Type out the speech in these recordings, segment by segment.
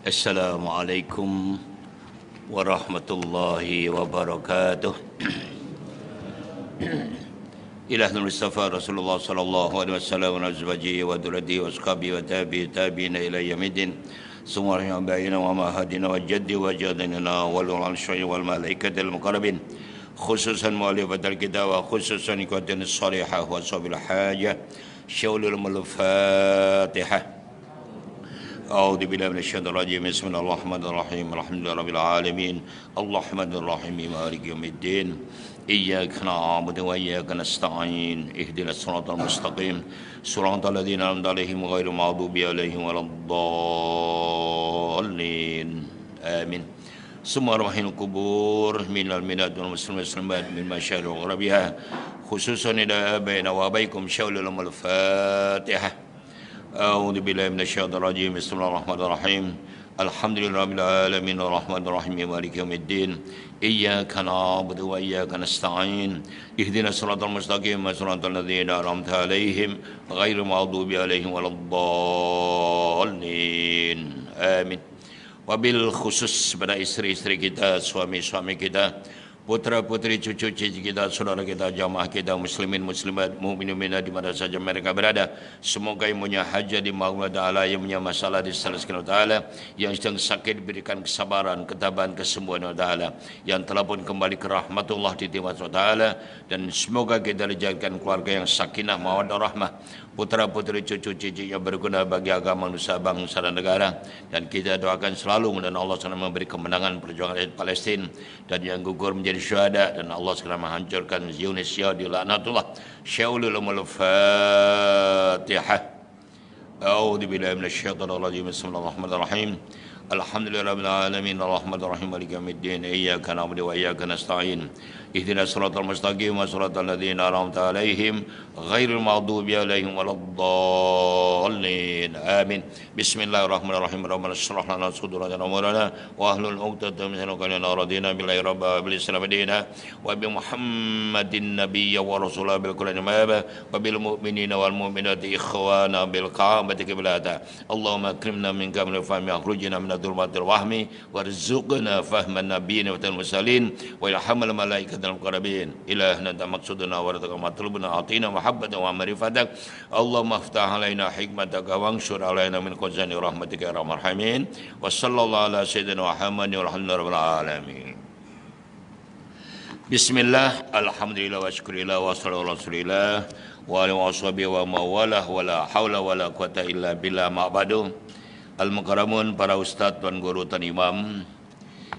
Assalamualaikum warahmatullahi wabarakatuh. Ila Mustafa Rasulullah sallallahu alaihi wasallam wa azwajihi wa dzurriyyatihi wa ashabihi wa tabi'ina ila yaumil semua yang bayina wa mahadina wa jaddi wa jadina wal arsyai wal malaikatil muqarrabin khususan mu'allifatul kitab wa khususan ikhwatin salihah wa sabil hajah syaulul Fatihah. أعوذ بالله من الشيطان الرجيم بسم الله الرحمن الرحيم الحمد لله رب العالمين الرحمن الرحيم مالك يوم الدين إياك نعبد وإياك نستعين اهدنا الصراط المستقيم صراط الذين أنعمت عليهم غير المغضوب عليهم ولا الضالين آمين ثم رحمنا القبور من الميلاد والمسلمين والمسلمات من مشاهد وغربها خصوصا إلى آبائنا وآبائكم شاول الفاتحة. أعوذ بالله من الشيطان الرجيم بسم الله الرحمن الرحيم الحمد لله رب العالمين الرحمن الرحيم مالك يوم الدين إياك نعبد وإياك نستعين اهدنا الصراط المستقيم صراط الذين أنعمت عليهم غير المغضوب عليهم ولا الضالين آمين. Wabil khusus pada isteri-isteri kita, suami-suami kita, putra-putri, cucu-cucu kita, saudara kita, jamaah kita, muslimin, muslimat, mukminin, mukminat di mana saja mereka berada. Semoga yang punya hajat dimahullah ta'ala, yang punya masalah diselesaikan ta'ala, yang sedang sakit diberikan kesabaran, ketabahan, kesembuhan ta'ala, yang telah pun kembali ke rahmatullah ditimah ta'ala, dan semoga kita dijadikan keluarga yang sakinah, mawaddah, rahmah, putra-putri, cucu-cucu yang berguna bagi agama, nusa, bangsa dan negara. Dan kita doakan selalu dan Allah SWT memberi kemenangan perjuangan rakyat Palestin, dan yang gugur menjadi syuhada, dan Allah segera menghancurkan Zionisya di laknatullah. Syaulul Fatihah. A'udzu billahi minasyaitonir rajim. Bismillahirrahmanirrahim. Alhamdulillahirabbil alamin arrahmanir rahim maliki yaumiddin iyyaka na'budu wa iyyaka nasta'in ihdinas siratal mustaqim siratal ladzina an'amta 'alaihim ghairil maghdubi 'alaihim waladdallin amin. Bismillahirrahmanirrahim. Rabbana shrah lana sadrana wa yassir wa ahlul 'uqdatam min lisani radina billahi rabbil islam madina wa bi muhammadin nabiyya wa rasulah bil qur'an maba wa bil mu'minina wal mu'minati ikhwana bil qa'amati qiblata Allahumma akrimna min kamil fahmi akhrujna min dhulmatil wahmi warzuqna fahman nabiyyin wa mursalin wa ilhamal malaikatil muqarrabin ilahna ta maqsuduna wa radaka matlubuna atina mahabbatan wa ma'rifatak Allahumma aftah alaina hikmataka wa anshur alaina min khazani rahmatika ya arhamar rahimin wa sallallahu ala sayyidina Muhammadin walhamdulillahi alamin. Bismillah, alhamdulillah wa syukurillah wa sallallahu ala rasulillah wa alihi wa sahbihi wa mawalah wa la hawla wa la quwata illa billah ma'badu. Al-Mukarramun, para ustaz, tuan guru, tuan imam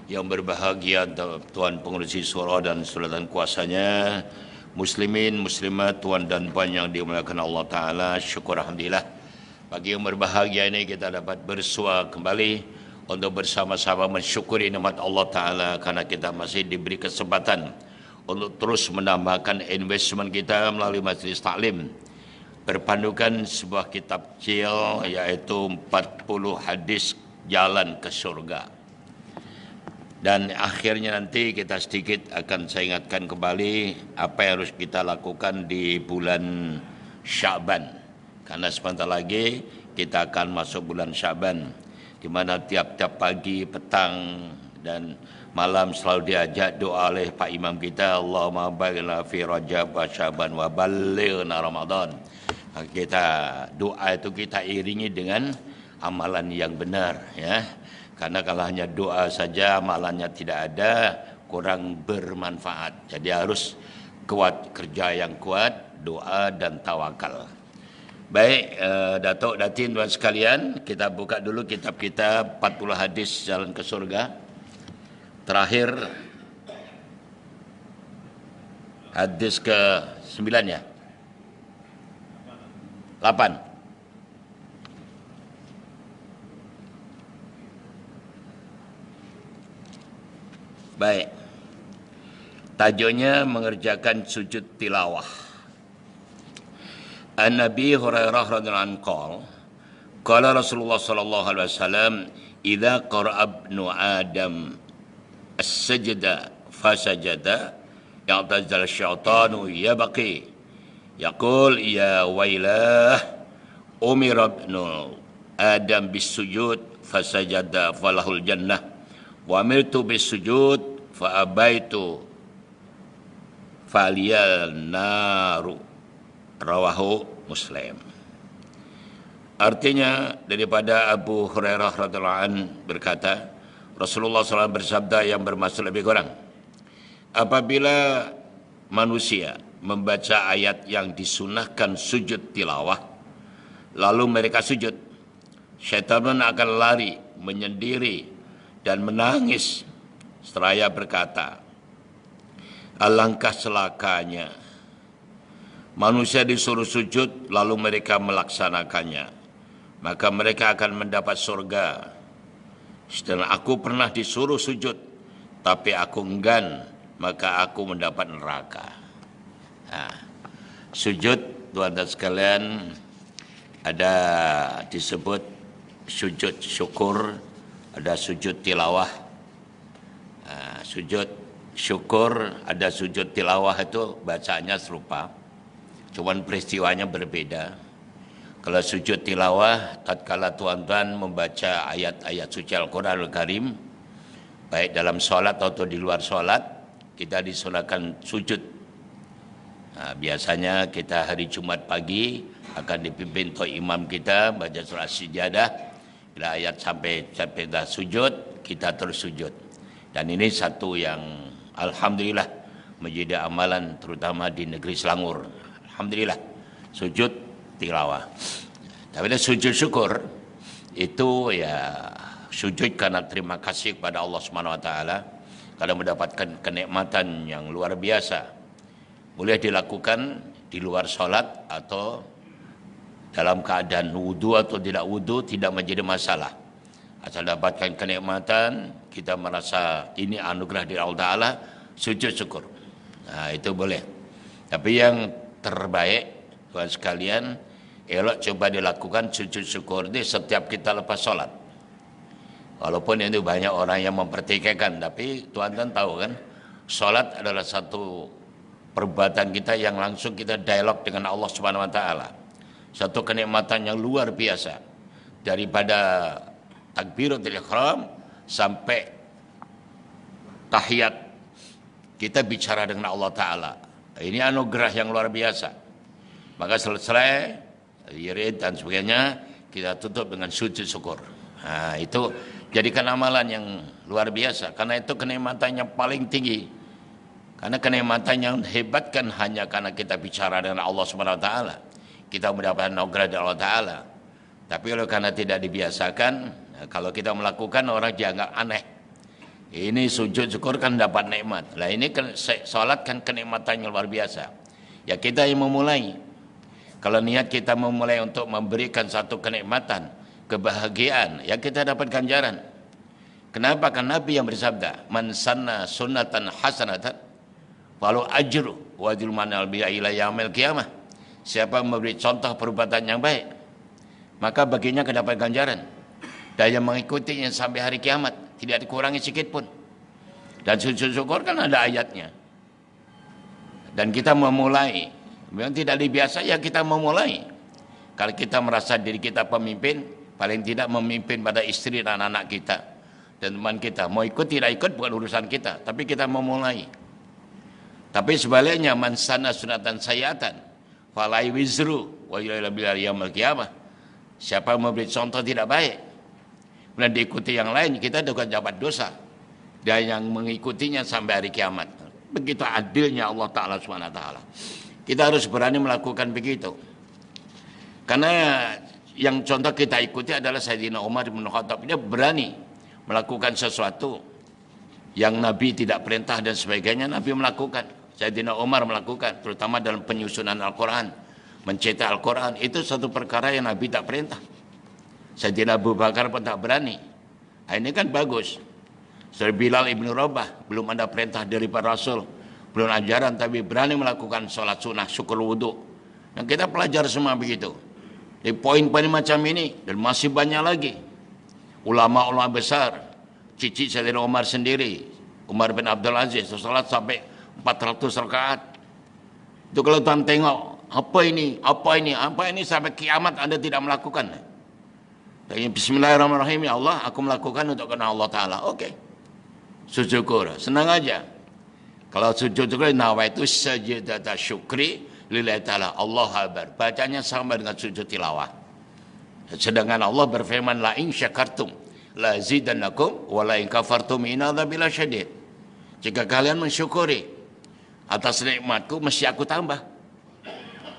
yang berbahagia, tuan pengurusi surau dan sultan kuasanya, muslimin, muslimat, tuan dan puan yang dimuliakan Allah Ta'ala, syukur alhamdulillah. Pagi yang berbahagia ini kita dapat bersua kembali untuk bersama-sama mensyukuri nikmat Allah Ta'ala karena kita masih diberi kesempatan untuk terus menambahkan investment kita melalui majlis taklim berpandukan sebuah kitab kecil iaitu 40 hadis jalan ke surga. Dan akhirnya nanti kita sedikit akan saya ingatkan kembali apa yang harus kita lakukan di bulan Sya'ban. Karena sebentar lagi kita akan masuk bulan Sya'ban, di mana tiap-tiap pagi, petang dan malam selalu diajak doa oleh Pak Imam kita, Allahumma baghfir fi Rajab wa Sya'ban wa ballighna Ramadan. Kita doa itu kita iringi dengan amalan yang benar, ya. Karena kalau hanya doa saja amalannya tidak ada, kurang bermanfaat. Jadi harus kuat, kerja yang kuat, doa dan tawakal. Baik, Datuk Datin tuan sekalian, kita buka dulu kitab kita 40 hadis jalan ke surga. Terakhir hadis ke-9 ya. 8. Baik. Tajuknya mengerjakan sujud tilawah. An-Nabi Hurairah radhiyallahu anhu qala Rasulullah sallallahu alaihi wasallam idza qara'a ibnu Adam as-sajda fasajada ya'tazal syaitanu yabqi yaqul ya wailah umira ibnu Adam bis sujud fasajada falahul jannah wa amirtu bisujud fa abaitu faliyal naru, rawahu Muslim. Artinya daripada Abu Hurairah radhiyallahu anhu berkata, Rasulullah SAW bersabda yang bermaksud lebih kurang, apabila manusia membaca ayat yang disunahkan sujud tilawah, lalu mereka sujud, syaitan akan lari, menyendiri, dan menangis seraya berkata, alangkah celakanya manusia disuruh sujud lalu mereka melaksanakannya, maka mereka akan mendapat surga. Sedang aku pernah disuruh sujud, tapi aku enggan, maka aku mendapat neraka. Nah, sujud, tuan-tuan sekalian, ada disebut sujud syukur, ada sujud tilawah. Nah, sujud syukur, ada sujud tilawah itu bacaannya serupa, cuman peristiwanya berbeda. Kalau sujud tilawah, tatkala tuan-tuan membaca ayat-ayat suci Al-Quran Al-Karim, baik dalam sholat atau di luar sholat, kita disunahkan sujud. Nah, biasanya kita hari Jumat pagi akan dipimpin oleh imam kita baca surah Sajadah. Bila ayat sampai dah sujud, kita terus sujud. Dan ini satu yang alhamdulillah menjadi amalan terutama di negeri Selangor. Alhamdulillah, sujud tilawah. Tapi sujud syukur itu ya sujud karena terima kasih kepada Allah Subhanahu wa taala karena mendapatkan kenikmatan yang luar biasa. Boleh dilakukan di luar salat atau dalam keadaan wudu atau tidak wudu, tidak menjadi masalah. Asal dapatkan kenikmatan, kita merasa ini anugerah dari Allah taala, sujud syukur. Nah, itu boleh. Tapi yang terbaik tuan sekalian, elok coba dilakukan sujud syukur ini setiap kita lepas sholat. Walaupun itu banyak orang yang mempertikaikan, tapi tuan-tuan tahu kan, sholat adalah satu perbuatan kita yang langsung kita dialog dengan Allah Subhanahu Wa Taala. Satu kenikmatan yang luar biasa, daripada takbiratul ihram sampai tahiyat kita bicara dengan Allah Taala. Ini anugerah yang luar biasa. Maka selesai wirid dan sebagainya, kita tutup dengan sujud syukur. Nah, itu jadikan amalan yang luar biasa, karena itu kenikmatan yang paling tinggi. Karena kenikmatan yang hebat kan hanya karena kita bicara dengan Allah Subhanahu wa taala. Kita mendapatkan anugerah dari Allah taala. Tapi kalau karena tidak dibiasakan, kalau kita melakukan orang dianggap aneh. Ini sujud syukur kan dapat nikmat. Lah ini salat kan kenikmatan yang luar biasa. Ya kita yang memulai. Kalau niat kita memulai untuk memberikan satu kenikmatan, kebahagiaan, ya kita dapat ganjaran. Kenapa? Karena Nabi yang bersabda, man sanna sunnatan hasanatan falahu ajru wa ajru man albiya ila yaumil qiyamah. Siapa memberi contoh perbuatan yang baik, maka baginya mendapat ganjaran. Dan yang mengikutinya sampai hari kiamat, tidak dikurangi sedikit pun. Dan sujud syukur kan ada ayatnya. Dan kita memulai, memang tidak dibiasa, ya kita memulai. Kalau kita merasa diri kita pemimpin, paling tidak memimpin pada istri dan anak kita dan teman kita. Mau ikut tidak ikut bukan urusan kita, tapi kita memulai. Tapi sebaliknya, man sana sunatan sayatan falai wizru wa ila yaumil qiyamah. Siapa memberi contoh tidak baik, kemudian diikuti yang lain, kita juga dapat dosa. Dan yang mengikutinya sampai hari kiamat. Begitu adilnya Allah Ta'ala Subhanahu wa Ta'ala. Kita harus berani melakukan begitu. Karena yang contoh kita ikuti adalah Sayyidina Umar bin Khattab. Dia berani melakukan sesuatu yang Nabi tidak perintah dan sebagainya, Nabi melakukan. Sayyidina Umar melakukan, terutama dalam penyusunan Al-Quran, mencetak Al-Quran. Itu satu perkara yang Nabi tak perintah. Sayyidina Abu Bakar pun tak berani. Nah, ini kan bagus. Sayyidina Bilal ibn Rabah, belum ada perintah dari para Rasul, belum ajaran, tapi berani melakukan sholat sunnah, syukur wudhu. Dan kita pelajar semua begitu. Di poin-poin macam ini, dan masih banyak lagi. Ulama-ulama besar, cici Sayyidina Umar sendiri, Umar bin Abdul Aziz, sholat sampai 400 rakaat. Itu kalau tuan tengok, apa ini sampai kiamat Anda tidak melakukan. Bismillahirrahmanirrahim, ya Allah, aku melakukan untuk karena Allah Ta'ala. Okey. Sujud syukur. Senang aja. Kalau sujud syukur, nawaitu sajidata syukri lillahi ta'ala. Allah Akbar. Bacanya sama dengan sujud tilawah. Sedangkan Allah berfirman, la in syakartum la zidannakum wa la in kafartum inna adzabi lasyadid. Jika kalian mensyukuri atas nikmatku, mesti aku tambah.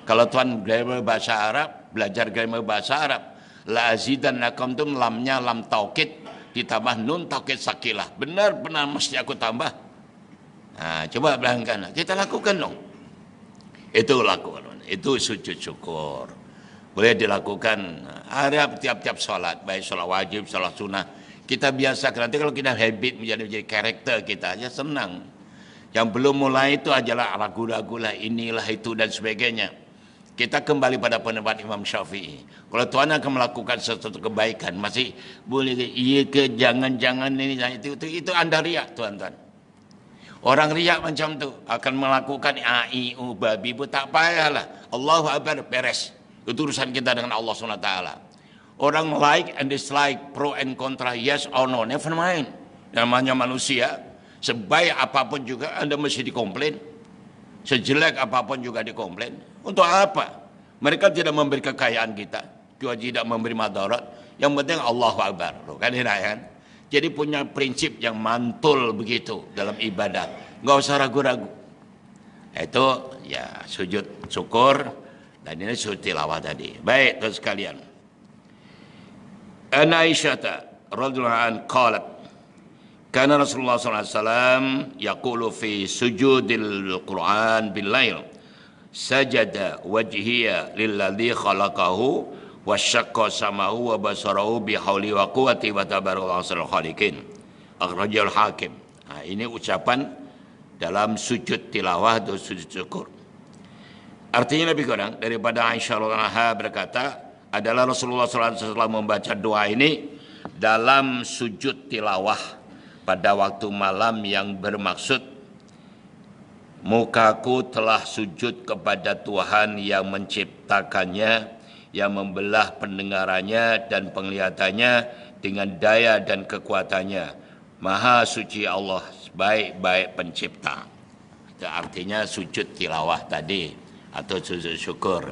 Kalau tuan grammar bahasa Arab, belajar grammar bahasa Arab, la azidannakum itu lamnya lam taukid ditambah nun taukid sakilah. Benar-benar mesti aku tambah. Nah, coba bayangkan, kita lakukan dong. Itu lakukan. Itu sujud syukur. Boleh dilakukan ada tiap-tiap sholat, baik sholat wajib, sholat sunnah. Kita biasakan, nanti kalau kita habit menjadi karakter kita, ya senang. Yang belum mulai itu adalah ragu-ragu lah, inilah itu dan sebagainya. Kita kembali pada pendapat Imam Syafi'i. Kalau Tuhan akan melakukan sesuatu kebaikan, masih boleh iya ke jangan-jangan ini itu anda riak, tuan-tuan. Orang riak macam tu akan melakukan aiu babi pun tak payahlah. Allahu Akbar, beres. Itu urusan kita dengan Allah SWT. Orang like and dislike, pro and contra, yes or no, never mind. Namanya manusia, sebaik apapun juga anda mesti dikomplain. Sejelek apapun juga dikomplain. Untuk apa? Mereka tidak memberi kekayaan kita, juga tidak memberi madarat. Yang penting Allahu Akbar, kan ini kan? Jadi punya prinsip yang mantul begitu dalam ibadat. Enggak usah ragu-ragu. Itu ya sujud syukur dan ini sujud tilawah tadi. Baik, terus sekalian. An Aisyah radhiyallahu anha qalat kana Rasulullah sallallahu alaihi wasallam yaqulu fi sujudil Quran bil lail sajada wajhiya lilladzi khalaqahu wasyaqqa samahu wa basarahu bihauli wa quwwati wa tabarakallahu ahsanul khaliqin. Akhrajal Hakim. Nah, ini ucapan dalam sujud tilawah atau sujud syukur. Artinya lebih kurang daripada Aisyah radhiyallahu anha berkata adalah Rasulullah SAW membaca doa ini dalam sujud tilawah pada waktu malam yang bermaksud mukaku telah sujud kepada Tuhan yang menciptakannya, yang membelah pendengarannya dan penglihatannya dengan daya dan kekuatannya. Maha suci Allah, baik-baik pencipta. Itu artinya sujud tilawah tadi atau sujud syukur.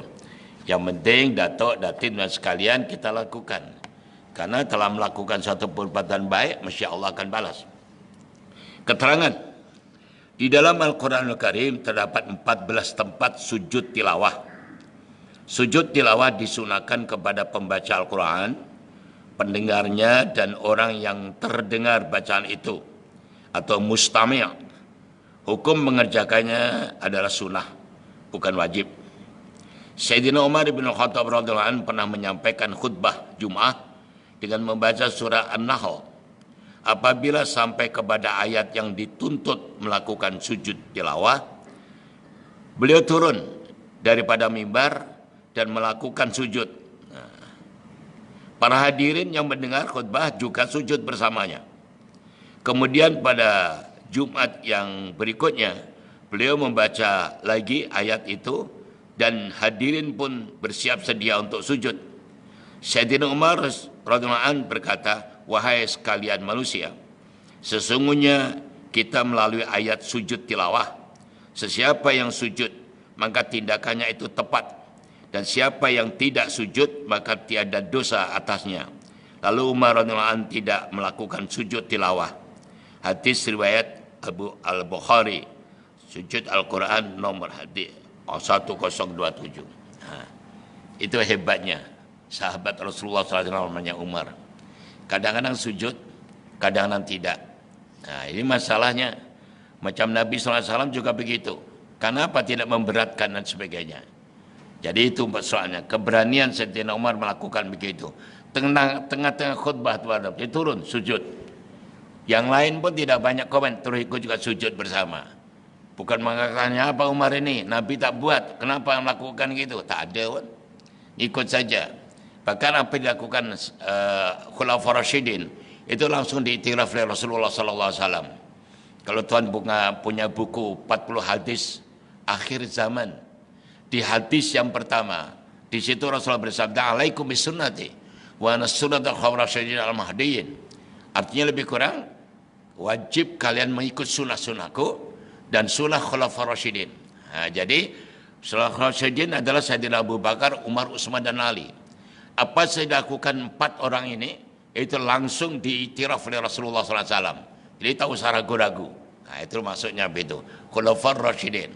Yang penting datuk, datin dan sekalian kita lakukan. Karena telah melakukan satu perbuatan baik, mesti Allah akan balas. Keterangan. Di dalam Al-Quranul Karim terdapat 14 tempat sujud tilawah. Sujud tilawah disunahkan kepada pembaca Al-Quran, pendengarnya dan orang yang terdengar bacaan itu atau mustami'. Hukum mengerjakannya adalah sunnah, bukan wajib. Sayyidina Umar bin Khattab radhiyallahu anhu pernah menyampaikan khutbah Jumat dengan membaca surah An-Nahl. Apabila sampai kepada ayat yang dituntut melakukan sujud tilawah, beliau turun daripada mimbar dan melakukan sujud. Para hadirin yang mendengar khutbah juga sujud bersamanya. Kemudian pada Jumat yang berikutnya, beliau membaca lagi ayat itu dan hadirin pun bersiap sedia untuk sujud. Sayyidina Umar radhiyallahu anhu berkata, wahai sekalian manusia, sesungguhnya kita melalui ayat sujud tilawah. Sesiapa yang sujud, maka tindakannya itu tepat. Dan siapa yang tidak sujud, maka tiada dosa atasnya. Lalu Umar radhiyallahu anhu tidak melakukan sujud tilawah. Hadis riwayat Abu Al-Bukhari, sujud Al-Quran nomor hadis 1027. Itu hebatnya sahabat Rasulullah SAW namanya Umar. Kadang-kadang sujud, kadang-kadang tidak. Nah, ini masalahnya. Macam Nabi SAW juga begitu. Kenapa tidak memberatkan dan sebagainya. Jadi itu soalnya. Keberanian Sayyidina Umar melakukan begitu. Tengah-tengah khutbah dia turun sujud. Yang lain pun tidak banyak komen, terus ikut juga sujud bersama. Bukan mengatakannya apa Umar ini, Nabi tak buat, kenapa melakukan gitu? Tak ada pun. Ikut saja. Bahkan apa yang dilakukan Khulafaur Rasyidin itu langsung diiktiraf oleh Rasulullah sallallahu alaihi wasallam. Kalau tuan punya buku 40 hadis akhir zaman, di hadis yang pertama, di situ Rasulullah bersabda, "Alaikum bisunnati wa nassunatul khawrasyidin al-mahdiyyin. Artinya lebih kurang, wajib kalian mengikut sunnah-sunnahku dan sunnah khulafar rasyidin. Jadi sunnah rasyidin adalah Sayyidina Abu Bakar, Umar, Utsman dan Ali. Apa saya lakukan 4 orang ini, itu langsung diiktiraf oleh Rasulullah SAW. Jadi tak usah ragu-ragu. Itu maksudnya begitu. Khulafar rasyidin.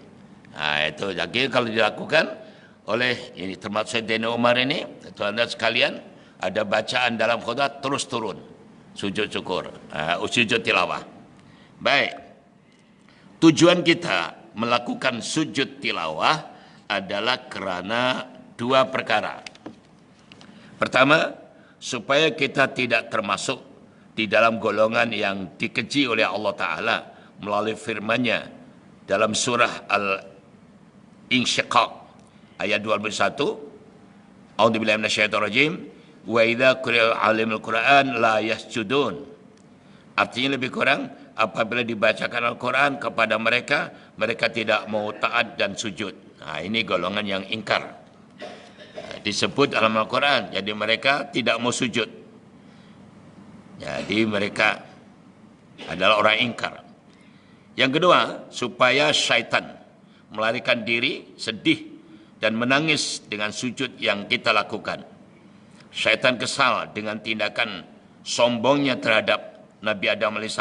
Itu jadi kalau dilakukan oleh ini termasuk Sayyidina Umar ini, tuan-tuan sekalian, ada bacaan dalam khutbah terus turun. Sujud syukur, sujud tilawah. Baik. Tujuan kita melakukan sujud tilawah adalah kerana 2 perkara. Pertama, supaya kita tidak termasuk di dalam golongan yang dikeji oleh Allah Ta'ala melalui firman-Nya dalam surah Al-Insyiqaq ayat 21. A'udzubillahi minasyaitonirrajim. Wa idza quri'a 'alaihimul Qur'an la yasjudun. Artinya lebih kurang, apabila dibacakan Al-Quran kepada mereka, mereka tidak mau taat dan sujud. Ini golongan yang ingkar. Disebut dalam Al-Quran, jadi mereka tidak mau sujud. Jadi mereka adalah orang ingkar. Yang kedua, supaya syaitan melarikan diri, sedih dan menangis dengan sujud yang kita lakukan. Syaitan kesal dengan tindakan sombongnya terhadap Nabi Adam AS.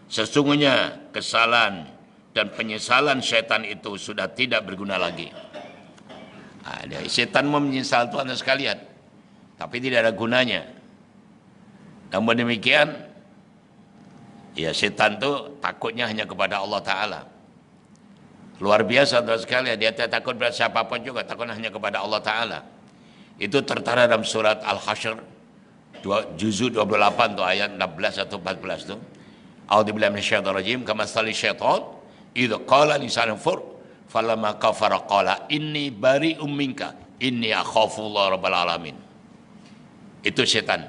Sesungguhnya kesalahan dan penyesalan syaitan itu sudah tidak berguna lagi. Syaitan mau menyesal Tuhan sekalian, tapi tidak ada gunanya. Namun demikian, ya syaitan itu takutnya hanya kepada Allah Ta'ala. Luar biasa Tuhan sekalian, dia tidak takut pada siapapun juga, takut hanya kepada Allah Ta'ala. Itu tertera dalam surat Al-Hasyr, juzuk 28 tuh, ayat 16 atau 14 tuh. A'udzubillahi minasyaitonirrajim, kamatsali syaitan idza qala lisanan fur falamma kafara qala inni bari'um minka inni akhafullah rabbal alamin. Itu setan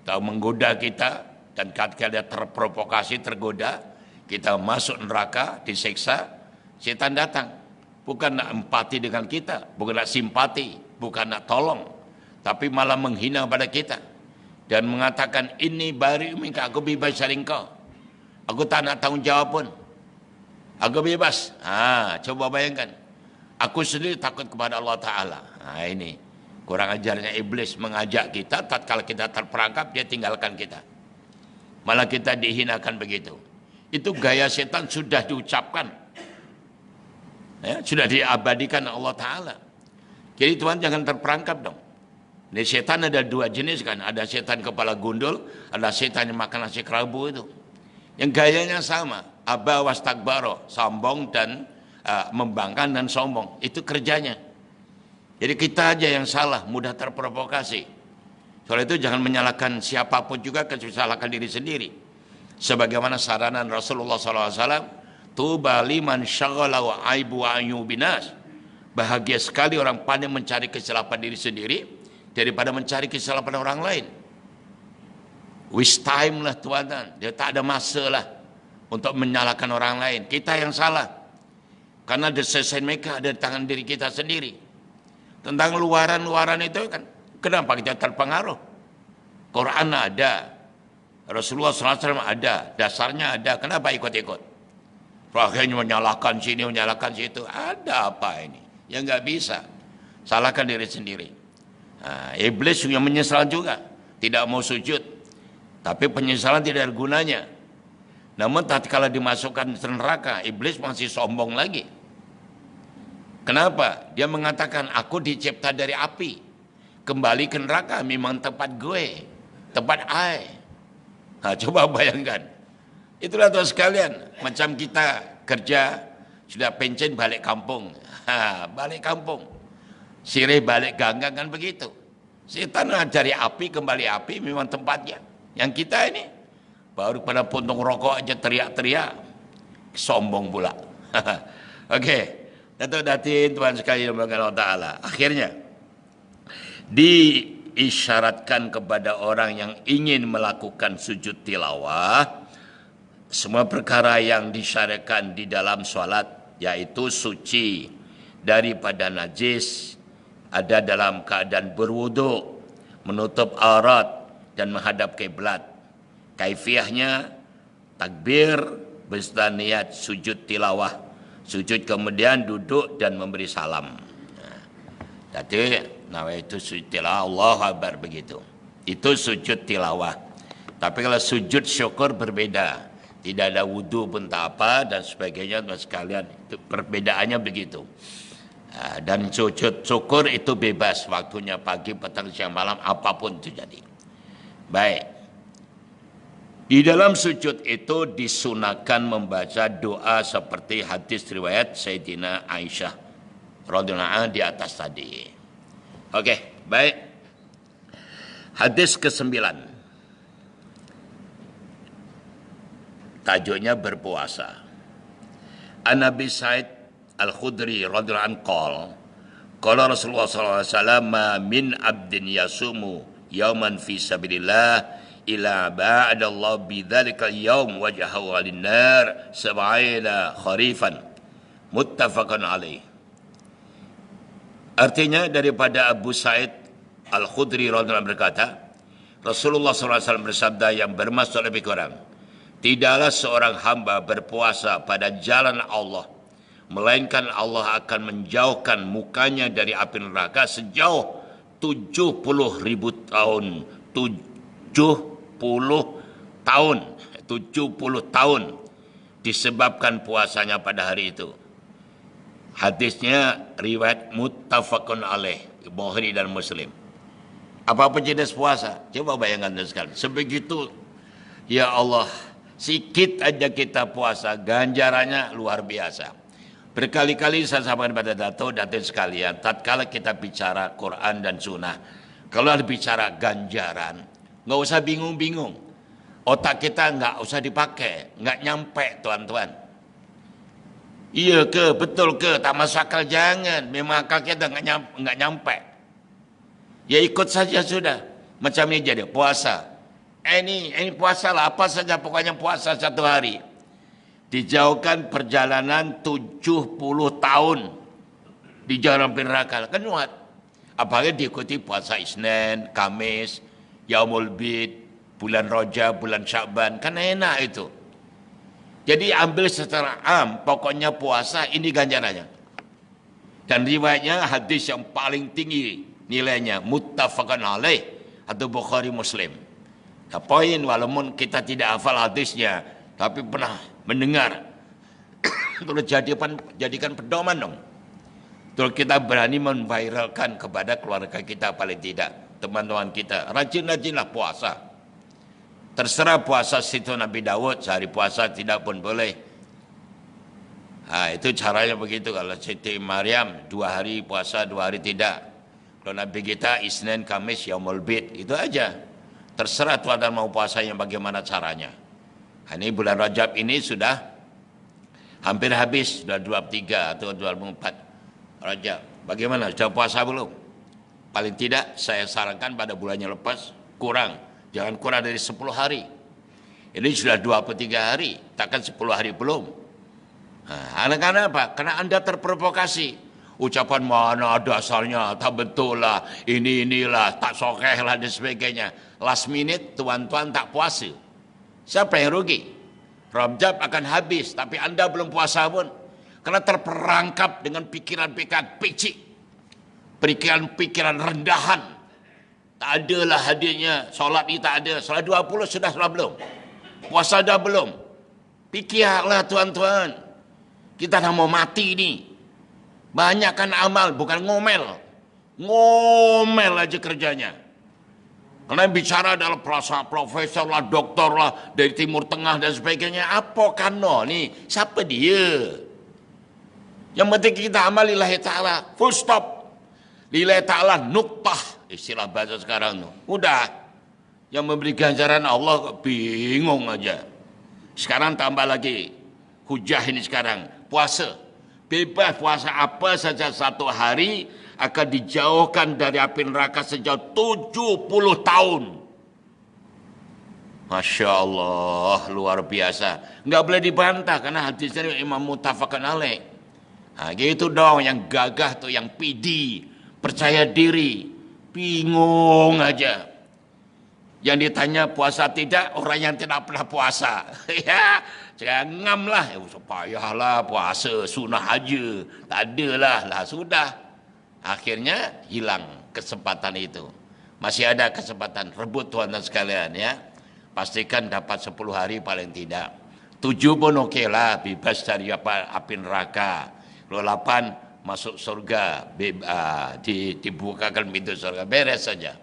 tahu menggoda kita, dan ketika dia terprovokasi, tergoda, kita masuk neraka, disiksa, setan datang bukan nak empati dengan kita, bukan nak simpati, bukan nak tolong, tapi malah menghina pada kita dan mengatakan ini bari'um minka, aku bebas dari engkau, aku tak nak tanggung jawab pun, aku bebas. Coba bayangkan. Aku sendiri takut kepada Allah Ta'ala. Ini kurang ajarnya iblis, mengajak kita, tatkala kita terperangkap, dia tinggalkan kita. Malah kita dihinakan begitu. Itu gaya setan sudah diucapkan. Sudah diabadikan Allah Ta'ala. Jadi Tuhan jangan terperangkap dong. Ini setan ada 2 jenis kan. Ada setan kepala gundul, ada setan yang makan nasi kerabu itu. Yang gayanya sama. Aba wastakbaro, sombong dan membangkang dan sombong. Itu kerjanya. Jadi kita aja yang salah, mudah terprovokasi. Soal itu jangan menyalahkan siapapun juga, kecuali salahkan diri sendiri. Sebagaimana saranan Rasulullah SAW, tuba liman syaghalahu aibu wa ayubinas. Bahagia sekali orang pandai mencari kesilapan diri sendiri daripada mencari kesilapan orang lain. Waste time lah Tuhan, dia tak ada masa lah untuk menyalahkan orang lain. Kita yang salah. Karena decision maker ada di tangan diri kita sendiri. Tentang luaran-luaran itu kan, kenapa kita terpengaruh? Quran ada, Rasulullah SAW ada, dasarnya ada, kenapa ikut-ikut? Akhirnya menyalahkan sini, menyalahkan situ. Ada apa ini? Ya nggak bisa. Salahkan diri sendiri. Iblis yang menyesal juga, tidak mau sujud. Tapi penyesalan tidak ada gunanya. Namun tatkala dimasukkan ke neraka, iblis masih sombong lagi. Kenapa? Dia mengatakan, aku dicipta dari api. Kembali ke neraka memang tempat gue, tempat I. Coba bayangkan. Itulah Tuhan sekalian, macam kita kerja, sudah pensiun balik kampung. Balik kampung. Sirih balik ganggang kan begitu. Setan dari api, kembali api memang tempatnya. Yang kita ini, baru pada puntung rokok aja teriak-teriak, sombong pula. Oke, Datuk Datin, Tuhan sekalian Allah Ta'ala. Akhirnya, diisyaratkan kepada orang yang ingin melakukan sujud tilawah, semua perkara yang disyaratkan di dalam solat, yaitu suci daripada najis, ada dalam keadaan berwuduk, menutup aurat dan menghadap kiblat. Kaifiahnya takbir beserta niat sujud tilawah. Sujud kemudian duduk dan memberi salam. Jadi itu sujud tilawah, Allahu Akbar begitu. Itu sujud tilawah. Tapi kalau sujud syukur berbeda. Tidak ada wudu pun tak apa dan sebagainya sekalian. Itu perbedaannya begitu. Dan sujud syukur itu bebas. Waktunya pagi, petang, siang, malam, apapun itu jadi. Baik. Di dalam sujud itu disunahkan membaca doa seperti hadis riwayat Sayyidina Aisyah radhiyallahu anha di atas tadi. Oke, baik. Hadis ke-9. Tajuknya berpuasa. An Abi Sa'id Al-Khudri radhiyallahu anhu qala Rasulullah sallallahu alaihi wasallam ma min abdin yasumu yauman fi sabilillah ila ba'dallahu bidzalika yaum wajhahu 'alan nar sab'ina kharifan muttafaqun alaih. Artinya daripada Abu Sa'id Al-Khudri radhiyallahu anhu berkata, Rasulullah SAW bersabda yang bermaksud lebih kurang, tidaklah seorang hamba berpuasa pada jalan Allah, melainkan Allah akan menjauhkan mukanya dari api neraka sejauh 70.000 tahun. 70 tahun. 70 tahun disebabkan puasanya pada hari itu. Hadisnya riwayat muttafaqun alaih, Bukhari dan Muslim. Apa jenis puasa? Coba bayangkan sekali. Sebegitu, ya Allah, sikit aja kita puasa, ganjarannya luar biasa. Berkali-kali saya sampaikan pada Dato sekalian, tatkala kita bicara Quran dan Sunnah, kalau bicara ganjaran, nggak usah bingung-bingung. Otak kita nggak usah dipakai, nggak nyampe tuan-tuan. Iya ke, betul ke, tak masuk akal, jangan. Memang akal kita nggak nyampe. Ya ikut saja sudah. Macam ini jadi puasa. Ini puasa lah, apa saja pokoknya puasa 1 hari. Dijauhkan perjalanan 70 tahun di jalan neraka. Kan muat. Apalagi diikuti puasa Isnin, Kamis, Yaumul Bid, bulan Rajab, bulan Sya'ban. Kan enak itu. Jadi ambil secara am, pokoknya puasa ini ganjarannya. Dan riwayatnya hadis yang paling tinggi nilainya, muttafaqun alaih atau Bukhari Muslim. Nah, poin walaupun kita tidak hafal hadisnya, tapi pernah mendengar. Terus jadikan pedoman dong. Terus kita berani memviralkan kepada keluarga kita paling tidak, teman-teman kita. Rajin-rajinlah puasa. Terserah puasa situ Nabi Daud, sehari puasa tidak pun boleh. Nah, itu caranya begitu. Kalau Siti Maryam 2 hari puasa, 2 hari tidak. Kalau Nabi kita Isnin, Kamis, Yaumul Bid, itu aja. Terserah tuan dan mau puasanya bagaimana caranya. Ini bulan Rajab ini sudah hampir habis, sudah 23 atau 24 Rajab. Bagaimana? Sudah puasa belum? Paling tidak saya sarankan pada bulannya lepas kurang. Jangan kurang dari 10 hari. Ini sudah 23 hari, takkan 10 hari belum. Nah, karena apa? Karena Anda terprovokasi. Ucapan mana ada asalnya, tak betul lah, inilah, tak sokeh lah dan sebagainya. Last minute tuan-tuan tak puasa. Siapa yang rugi? Rajab akan habis, tapi Anda belum puasa pun. Karena terperangkap dengan pikiran-pikiran picik. Pikiran-pikiran rendahan. Tak adalah hadirnya, solat ini tak ada. Solat 20 sudah belum? Puasa dah belum? Pikirlah tuan-tuan. Kita dah mau mati ni. Banyakkan amal, bukan ngomel. Ngomel aja kerjanya. Karena bicara adalah profesor lah, doktor lah, dari Timur Tengah dan sebagainya. Apa kano ni? Siapa dia? Yang penting kita amal lillahi ta'ala. Full stop. Lillahi ta'ala nuktah. Istilah bahasa sekarang tu. Udah. Yang memberi ganjaran Allah bingung aja. Sekarang tambah lagi. Hujah ini sekarang. Puasa. Bebas puasa apa saja 1 hari akan dijauhkan dari api neraka sejauh 70 tahun. Masya Allah, luar biasa. Enggak boleh dibantah karena hadisnya Imam muttafaqun alaih. Nah, gitu dong, yang gagah tuh, yang pidi, percaya diri. Bingung aja. Yang ditanya puasa tidak, orang yang tidak pernah puasa. Ya, jangan lah. Payahlah puasa, sunnah aja. Tak adalah, lah sudah. Akhirnya hilang kesempatan itu. Masih ada kesempatan, rebut tuan dan sekalian ya. Pastikan dapat 10 hari paling tidak. 7 pun okey lah, bebas dari api neraka. Kalau 8 masuk surga, dibukakan pintu surga, beres saja.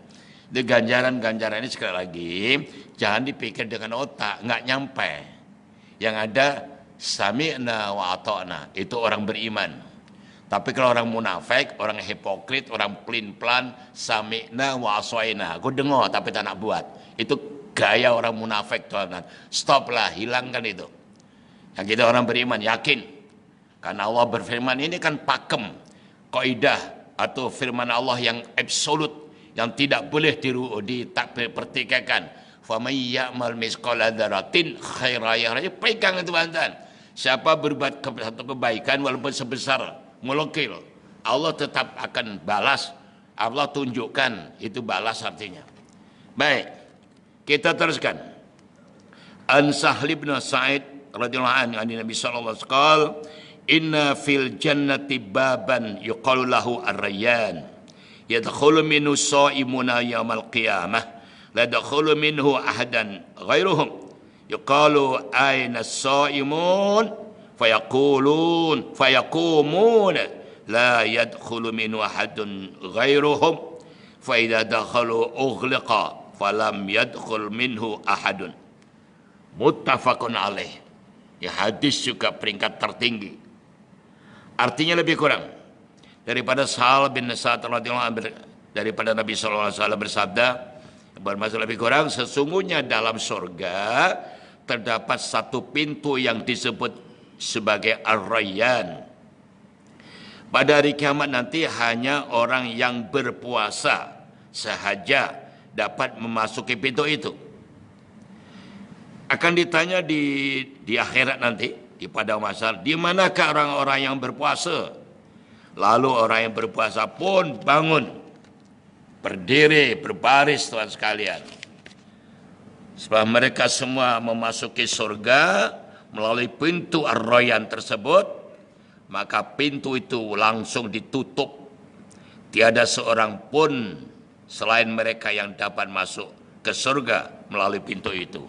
Di ganjaran-ganjaran ini sekali lagi, jangan dipikir dengan otak, nggak nyampe. Yang ada, sami'na wa ata'na, itu orang beriman. Tapi kalau orang munafik, orang hipokrit, orang pelin-pelan, sami'na wa asaina, aku dengar tapi tak nak buat. Itu gaya orang munafik, tuan. Stop lah, hilangkan itu. Yang kita orang beriman, yakin. Karena Allah berfirman, ini kan pakem, kaidah atau firman Allah yang absolut, yang tidak boleh dipertikaikan. Faman ya'mal misqala dzarratin khairan yarah. Pegang itu bantan. Siapa berbuat satu kebaikan walaupun sebesar molekul, Allah tetap akan balas. Allah tunjukkan itu balas artinya. Baik, kita teruskan. An Sahl bin Sa'id radhiyallahu anhu Nabi sallallahu alaihi wasallam, inna fil jannati baban yuqalu lahu ar-rayyan. Yadkhulu minhu shaimuna yaumal qiyamah la yadkhulu minhu ahadan ghairuhum yuqalu aina as-saimun fayaqumun la yadkhulu minhu ahadun ghairuhum fa idza dakhalu ughliqa falam yadkhul minhu ahadun. Muttafaqun alaih. Ya, hadis juga peringkat tertinggi. Artinya lebih kurang daripada Sahl bin Sa'ad radhiyallahu anhu, daripada Nabi sallallahu alaihi wasallam bersabda, bermaksud lebih kurang, sesungguhnya dalam surga terdapat satu pintu yang disebut sebagai Ar-Rayyan. Pada hari kiamat nanti hanya orang yang berpuasa sahaja dapat memasuki pintu itu. Akan ditanya di akhirat nanti, di padang mahsyar, di manakah orang-orang yang berpuasa? Lalu orang yang berpuasa pun bangun, berdiri, berbaris, tuan sekalian. Sebab mereka semua memasuki surga melalui pintu Ar-Rayyan tersebut, maka pintu itu langsung ditutup. Tiada seorang pun selain mereka yang dapat masuk ke surga melalui pintu itu.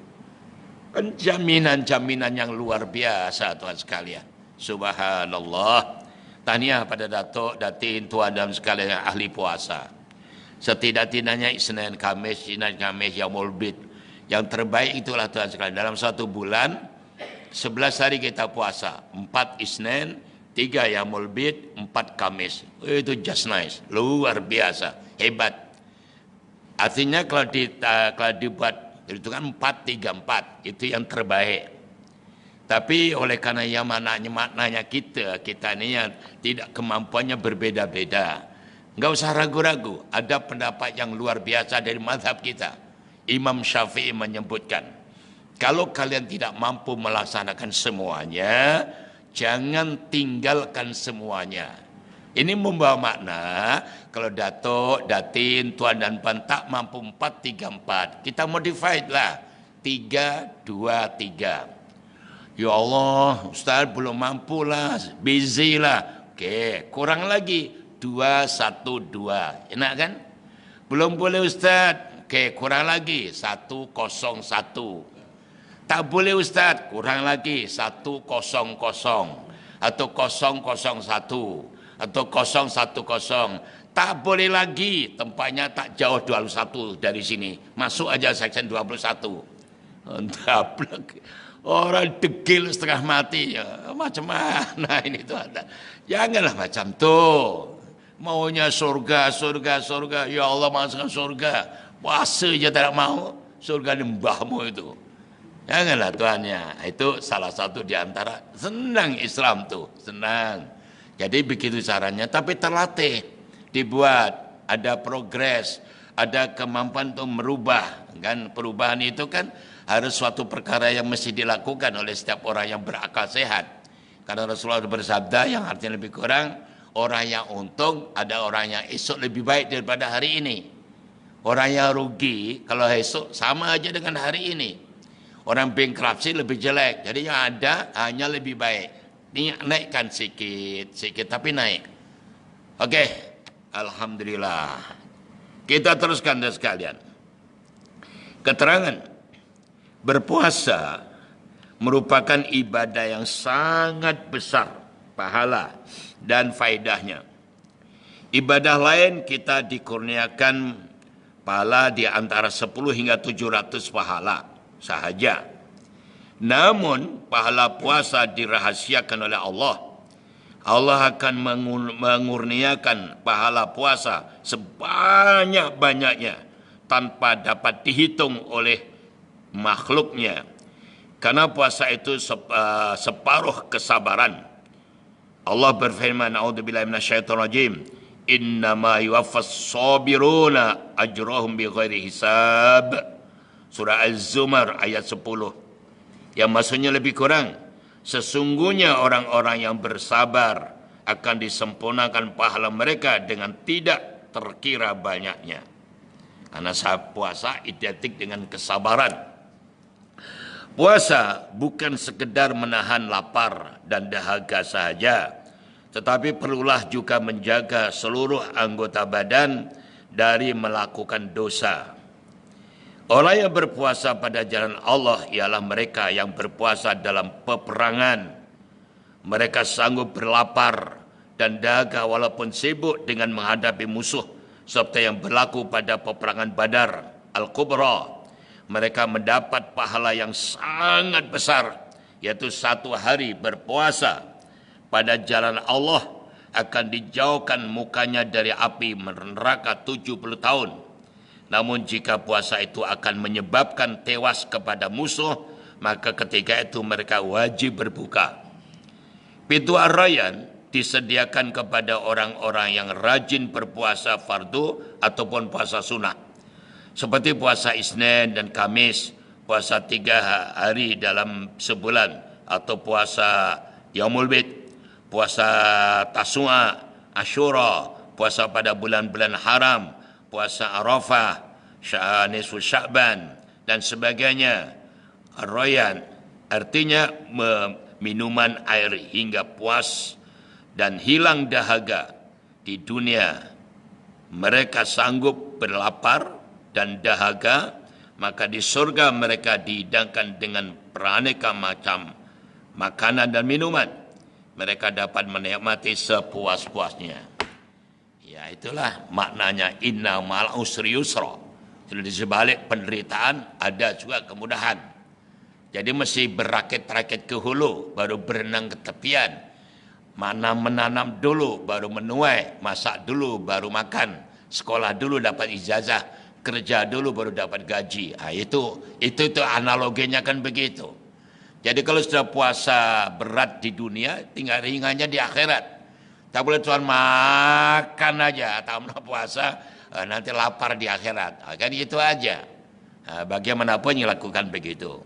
Kan jaminan-jaminan yang luar biasa, tuan sekalian. Subhanallah. Tahniah pada Datuk, Datin, tuan dan sekalian yang ahli puasa. Setidak-tidaknya Isnin, Khamis, Yaumul Bid. Yang terbaik itulah tuan sekalian. Dalam satu bulan, 11 hari kita puasa. 4 Isnin, 3 Yaumul Bid, 4 Khamis. Itu just nice. Luar biasa. Hebat. Artinya kalau dibuat, itu kan 4-3-4. Itu yang terbaik. Tapi oleh karena yang maknanya kita ni yang tidak kemampuannya berbeda-beda. Enggak usah ragu-ragu. Ada pendapat yang luar biasa dari mazhab kita. Imam Syafi'i menyebutkan, kalau kalian tidak mampu melaksanakan semuanya, jangan tinggalkan semuanya. Ini membawa makna, kalau Datuk, Datin, Tuan dan Puan tak mampu 4-3-4, kita modified lah. 3-2-3. Ya Allah, Ustaz belum mampu lah, busy lah. Okey, kurang lagi 2-1-2. Enak kan? Belum boleh Ustaz. Okey, kurang lagi 1-0-1. Tak boleh Ustaz, kurang lagi 1-0-0 atau 0-0-1 atau 0-1-0. Tak boleh lagi, tempatnya tak jauh 21 dari sini. Masuk aja section 21. Entah orang degil setengah mati ya. Macam mana ini tuh ada? Janganlah macam tu. Maunya surga. Ya Allah masukkan surga. Puasa je tak mau. Surga ni mbahmu itu. Janganlah tuannya. Itu salah satu di antara senang Islam tu. Senang. Jadi begitu caranya. Tapi terlatih. Dibuat. Ada progres. Ada kemampuan untuk merubah. Kan perubahan itu kan harus suatu perkara yang mesti dilakukan oleh setiap orang yang berakal sehat. Karena Rasulullah bersabda yang artinya lebih kurang, Orang yang untung, ada orang yang esok lebih baik daripada hari ini. Orang yang rugi, kalau esok sama aja dengan hari ini. Orang bankruptcy lebih jelek. Jadi yang ada hanya lebih baik. Naikkan sikit tapi naik. Okey, alhamdulillah. Kita teruskan dan sekalian. Keterangan berpuasa merupakan ibadah yang sangat besar pahala dan faedahnya. Ibadah lain kita dikurniakan pahala di antara 10 hingga 700 pahala sahaja. Namun pahala puasa dirahasiakan oleh Allah. Allah akan mengurniakan pahala puasa sebanyak-banyaknya tanpa dapat dihitung oleh makhluknya. Karena puasa itu separuh kesabaran. Allah berfirman, a'udzubillahi minasyaitonirrajim, innama yuwaffas sabiruna ajrahum bighairi hisab. Surah Az-Zumar ayat 10. Yang maksudnya lebih kurang, sesungguhnya orang-orang yang bersabar akan disempurnakan pahala mereka dengan tidak terkira banyaknya. Karena puasa identik dengan kesabaran. Puasa bukan sekedar menahan lapar dan dahaga sahaja, tetapi perlulah juga menjaga seluruh anggota badan dari melakukan dosa. Orang yang berpuasa pada jalan Allah ialah mereka yang berpuasa dalam peperangan. Mereka sanggup berlapar dan dahaga walaupun sibuk dengan menghadapi musuh, seperti yang berlaku pada peperangan Badar Al-Kubra. Mereka mendapat pahala yang sangat besar, yaitu 1 hari berpuasa pada jalan Allah akan dijauhkan mukanya dari api neraka 70 tahun. Namun jika puasa itu akan menyebabkan tewas kepada musuh, maka ketika itu mereka wajib berbuka. Pintu Ar-Rayyan disediakan kepada orang-orang yang rajin berpuasa fardu ataupun puasa sunnah. Seperti puasa Isnin dan Kamis, puasa 3 hari dalam sebulan, atau puasa Yaumul Bid, puasa Tasua, Ashura, puasa pada bulan-bulan haram, puasa Arafah, nisfu Sya'ban dan sebagainya. Ar-Rayyan artinya minuman air hingga puas dan hilang dahaga di dunia. Mereka sanggup berlapar dan dahaga, maka di surga mereka dihidangkan dengan beraneka macam makanan dan minuman. Mereka dapat menikmati sepuas-puasnya. Ya, itulah maknanya inna ma'al usri yusra. Di sebalik penderitaan ada juga kemudahan. Jadi mesti berakit-rakit ke hulu, baru berenang ke tepian. Mana menanam dulu, baru menuai. Masak dulu, baru makan. Sekolah dulu dapat ijazah. Kerja dulu, baru dapat gaji. Itu analoginya kan begitu. Jadi kalau sudah puasa berat di dunia, tinggal ringannya di akhirat. Tak boleh Tuhan makan aja, tak pernah puasa, nanti lapar di akhirat. Kan itu aja. Bagaimanapun yang lakukan begitu.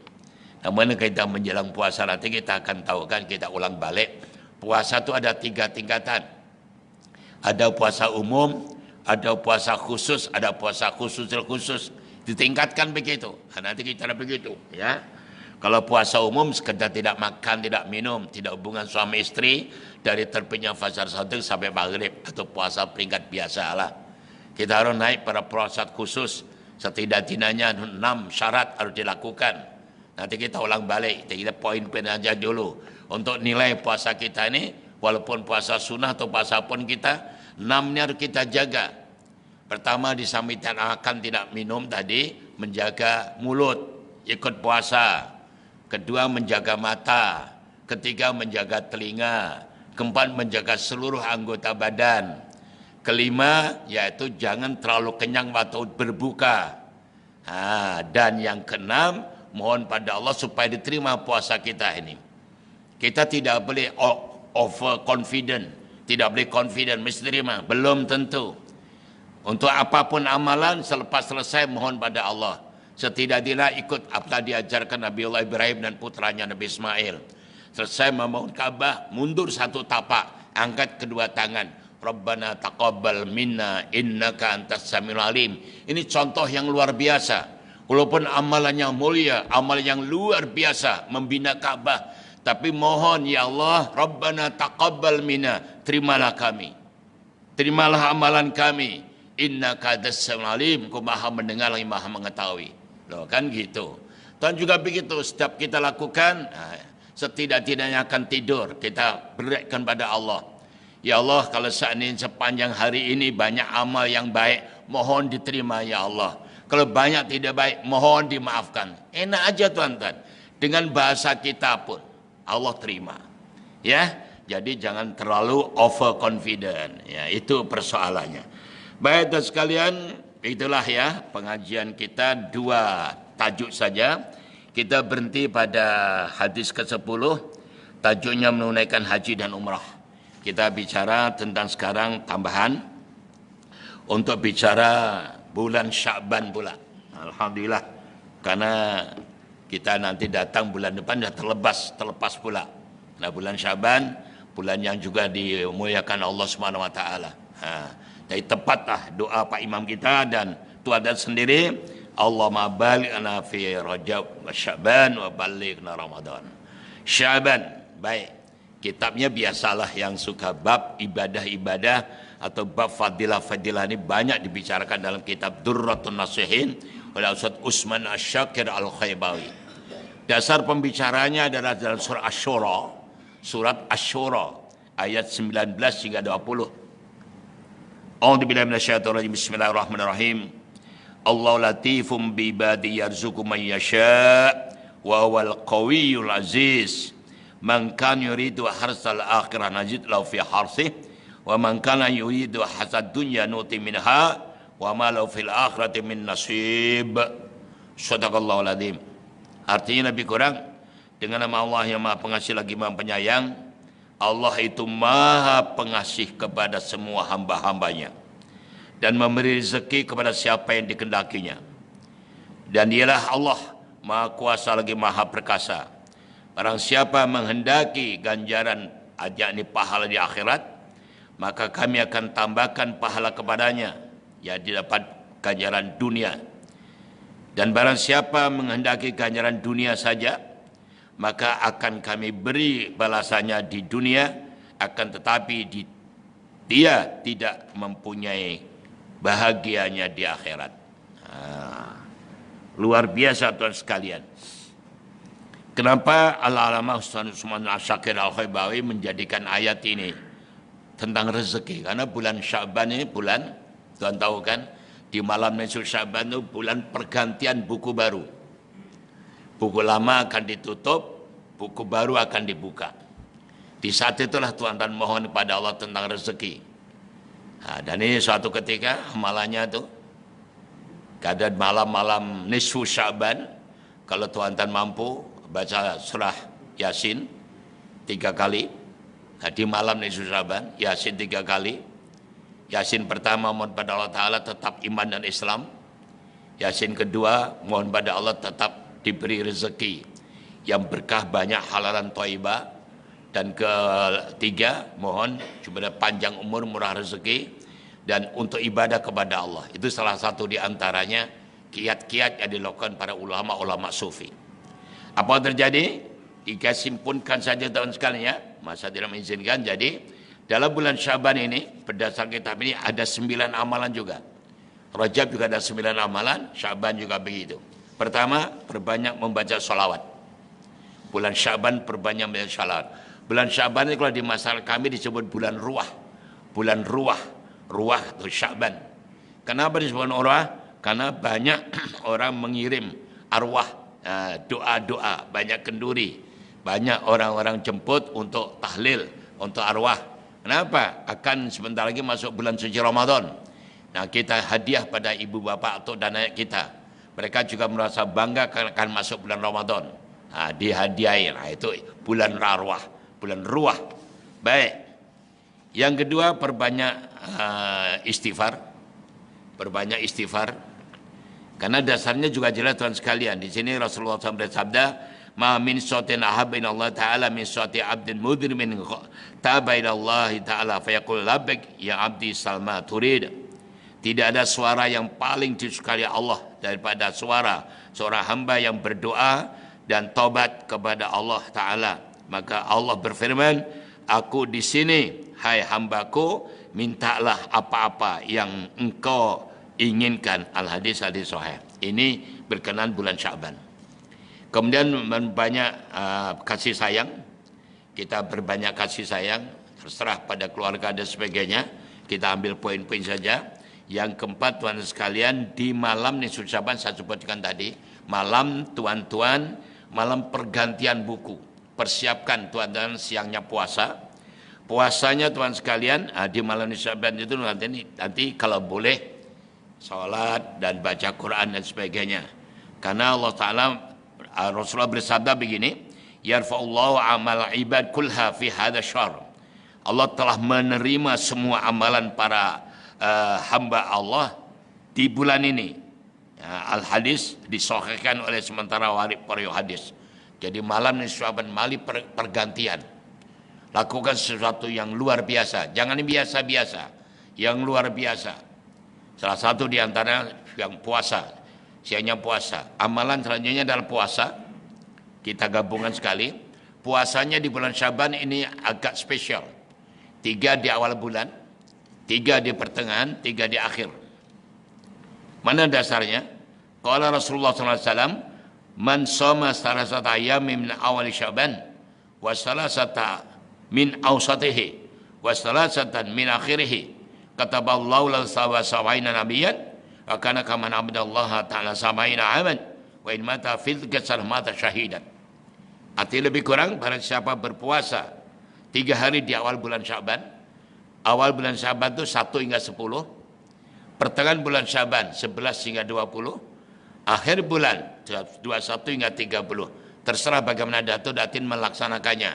Namun kita menjelang puasa nanti kita akan tahu kan, kita ulang balik. Puasa itu ada 3 tingkatan. Ada puasa umum, ada puasa khusus, ada puasa khusus. Ditingkatkan begitu. Nanti kita ada begitu, ya. Kalau puasa umum sekedar tidak makan, tidak minum, tidak hubungan suami istri dari terbitnya fajar shadiq sampai maghrib, atau puasa peringkat biasa lah. Kita harus naik pada puasa khusus. Setidak-tidaknya 6 syarat harus dilakukan. Nanti kita ulang balik, kita poin-poin aja dulu. Untuk nilai puasa kita ini, walaupun puasa sunnah atau puasa pun kita, 6 ini harus kita jaga. Pertama, disampaikan akan tidak minum tadi, menjaga mulut, ikut puasa. Kedua, menjaga mata. Ketiga, menjaga telinga. Keempat, menjaga seluruh anggota badan. Kelima, yaitu jangan terlalu kenyang waktu berbuka. Dan yang keenam, mohon pada Allah supaya diterima puasa kita ini. Kita tidak boleh overconfident. Tidak boleh confident, mesti terima. Belum tentu. Untuk apapun amalan, selepas selesai mohon pada Allah. Setidak-tidaknya ikut apa diajarkan Nabiullah Ibrahim dan putranya Nabi Ismail. Selesai membangun Ka'bah, mundur 1 tapak. angkat kedua tangan. Rabbana taqabbal minna innaka antas samiul alim. Ini contoh yang luar biasa. Walaupun amalannya mulia, amal yang luar biasa, membina Ka'bah. Tapi mohon ya Allah, Rabbana taqabbal minna, terimalah kami. Terimalah amalan kami. Innaka antas samiul alim, Kau maha mendengar lagi maha mengetahui. Loh, kan gitu. Dan juga begitu, setiap kita lakukan, setidak-tidaknya akan tidur, kita berikan pada Allah. Ya Allah, kalau seandainya sepanjang hari ini banyak amal yang baik, mohon diterima ya Allah. Kalau banyak tidak baik, mohon dimaafkan. Enak aja tuan-tuan. Dengan bahasa kita pun, Allah terima. Ya, jadi jangan terlalu overconfident. Ya, itu persoalannya. Baik teman sekalian, itulah ya pengajian kita 2 tajuk saja. Kita berhenti pada hadis ke-10, tajuknya menunaikan haji dan umrah. Kita bicara tentang sekarang tambahan untuk bicara bulan Sya'ban pula. Alhamdulillah, karena kita nanti datang bulan depan sudah terlepas pula. Nah, bulan Sya'ban, bulan yang juga dimuliakan Allah Subhanahu wa taala. Jadi tepatlah doa Pak Imam kita dan Tuhan sendiri, Allahumma balighna fi Rajab wa Sya'ban wa balighna Ramadan. Sya'ban, baik. Kitabnya biasalah yang suka bab ibadah-ibadah atau bab fadilah-fadilah ini banyak dibicarakan dalam kitab Durratun Nasihin oleh Ustaz Usman Asy-Syakir Al-Khaybawi. Dasar pembicaranya adalah dalam surah Asy-Syura, surat Asy-Syura ayat 19 hingga 20. A'udzubillahi minasyaitonir rajim. Bismillahirrahmanirrahim. Allahu latifum bi ibadi yarzuqu man yasha wa huwal qawiyyul aziz. Man kana yuridu harsal akhirah najid lahu fi harsih wa man kana yuridu hasad dunya nuti minha wa ma lahu fil akhirati min nasib. Shadaqallahul adzim. Artinya lebih kurang, dengan nama Allah yang Maha Pengasih lagi Maha Penyayang, Allah itu Maha Pengasih kepada semua hamba-hambanya dan memberi rezeki kepada siapa yang dikehendakinya. Dan dialah Allah Maha Kuasa lagi Maha Perkasa. Barang siapa menghendaki ganjaran yakni pahala di akhirat, maka kami akan tambahkan pahala kepadanya, ya didapat ganjaran dunia. Dan barang siapa menghendaki ganjaran dunia saja, maka akan kami beri balasannya di dunia, akan tetapi dia tidak mempunyai bahagianya di akhirat. Luar biasa tuan sekalian. Kenapa Al-Allamah Ustaz Usman Asy-Syakir Al-Khaybawi menjadikan ayat ini tentang rezeki? Karena bulan Sya'ban ini bulan, tuan tahu kan, di malam nisfu Sya'ban itu bulan pergantian buku baru. Buku lama akan ditutup, buku baru akan dibuka. Di saat itulah tuan-tuan mohon kepada Allah tentang rezeki. Dan ini suatu ketika amalannya itu, kadang malam-malam nisfu Sya'ban, kalau tuan-tuan mampu baca surah Yasin 3 kali. Di malam nisfu Sya'ban, Yasin 3 kali. Yasin pertama mohon pada Allah Ta'ala tetap iman dan Islam. Yasin kedua mohon pada Allah tetap diberi rezeki yang berkah banyak halalan thayyibah. Dan ketiga mohon supaya panjang umur, murah rezeki dan untuk ibadah kepada Allah. Itu salah satu di antaranya kiat-kiat yang dilakukan para ulama-ulama sufi. Apa yang terjadi? Jika simpunkan saja tahun sekali ya, masa tidak mengizinkan. Jadi dalam bulan Sya'ban ini, berdasarkan kitab ini ada 9 amalan juga. Rajab juga ada 9 amalan, Sya'ban juga begitu. Pertama, perbanyak membaca sholawat. Bulan Sya'ban perbanyak membaca sholawat. Bulan Sya'ban ini kalau di masyarakat kami disebut bulan ruah. Bulan ruah. Ruah atau Sya'ban. Kenapa disebut ruah? Karena banyak orang mengirim arwah, doa-doa, banyak kenduri, banyak orang-orang jemput untuk tahlil, untuk arwah. Kenapa? Akan sebentar lagi masuk bulan suci Ramadan. Nah, kita hadiah pada ibu bapak atau dan anak kita. Mereka juga merasa bangga karena akan masuk bulan Ramadan. Dihadiahin. Itu bulan arwah, bulan ruah. Baik. Yang kedua, perbanyak istighfar. Perbanyak istighfar. Karena dasarnya juga jelas Tuhan sekalian. Di sini Rasulullah SAW bersabda, ma min sautin ahabba ila Allah taala min sauti abdin mudrimin taba ila Allah taala fayaqul labbik ya abdi salma turid. Tidak ada suara yang paling disukai Allah daripada suara seorang hamba yang berdoa dan taubat kepada Allah taala. Maka Allah berfirman, aku di sini hai hambaku, mintalah apa-apa yang engkau inginkan. Al-hadis hadis sahih. Ini berkenan bulan Sya'ban. Kemudian banyak kasih sayang. Kita berbanyak kasih sayang, terserah pada keluarga dan sebagainya. Kita ambil poin-poin saja. Yang keempat, tuan sekalian, di malam nisfu Sya'ban saya sebutkan tadi, malam tuan-tuan, malam pergantian buku. Persiapkan tuan-tuan siangnya puasa. Puasanya tuan sekalian, di malam nisfu Sya'ban itu nanti kalau boleh salat dan baca Quran dan sebagainya. Karena Allah Ta'ala, Rasulullah bersabda begini, yarfa'ullahu amal ibad kulha fi hadha syahr. Allah telah menerima semua amalan para hamba Allah di bulan ini. Al-hadis disahihkan oleh sementara para hadis. Jadi malam nisfu Sya'ban, malam pergantian. Lakukan sesuatu yang luar biasa. Jangan biasa-biasa, yang luar biasa. Salah satu di antara yang puasa, siangnya puasa. Amalan selanjutnya adalah puasa. Kita gabungan sekali. Puasanya di bulan Sya'ban ini agak spesial. 3 di awal bulan, 3 di pertengahan, 3 di akhir. Mana dasarnya? Qala Rasulullah SAW, man shoma salasata ayyamin min awal Sya'ban wa salasata min awsatihi wa salasatan min akhirih kataballahu lahu sab'ina nabiyyan wa kana kama abdallaha ta'ala sab'ina aman wa in mata fil jasad mata syahidan. Arti lebih kurang barang siapa berpuasa 3 hari di awal bulan Sya'ban. Awal bulan Sya'ban itu 1 hingga 10. Pertengahan bulan Sya'ban 11 hingga 20. Akhir bulan 21 hingga 30. Terserah bagaimana Datuk Datin melaksanakannya.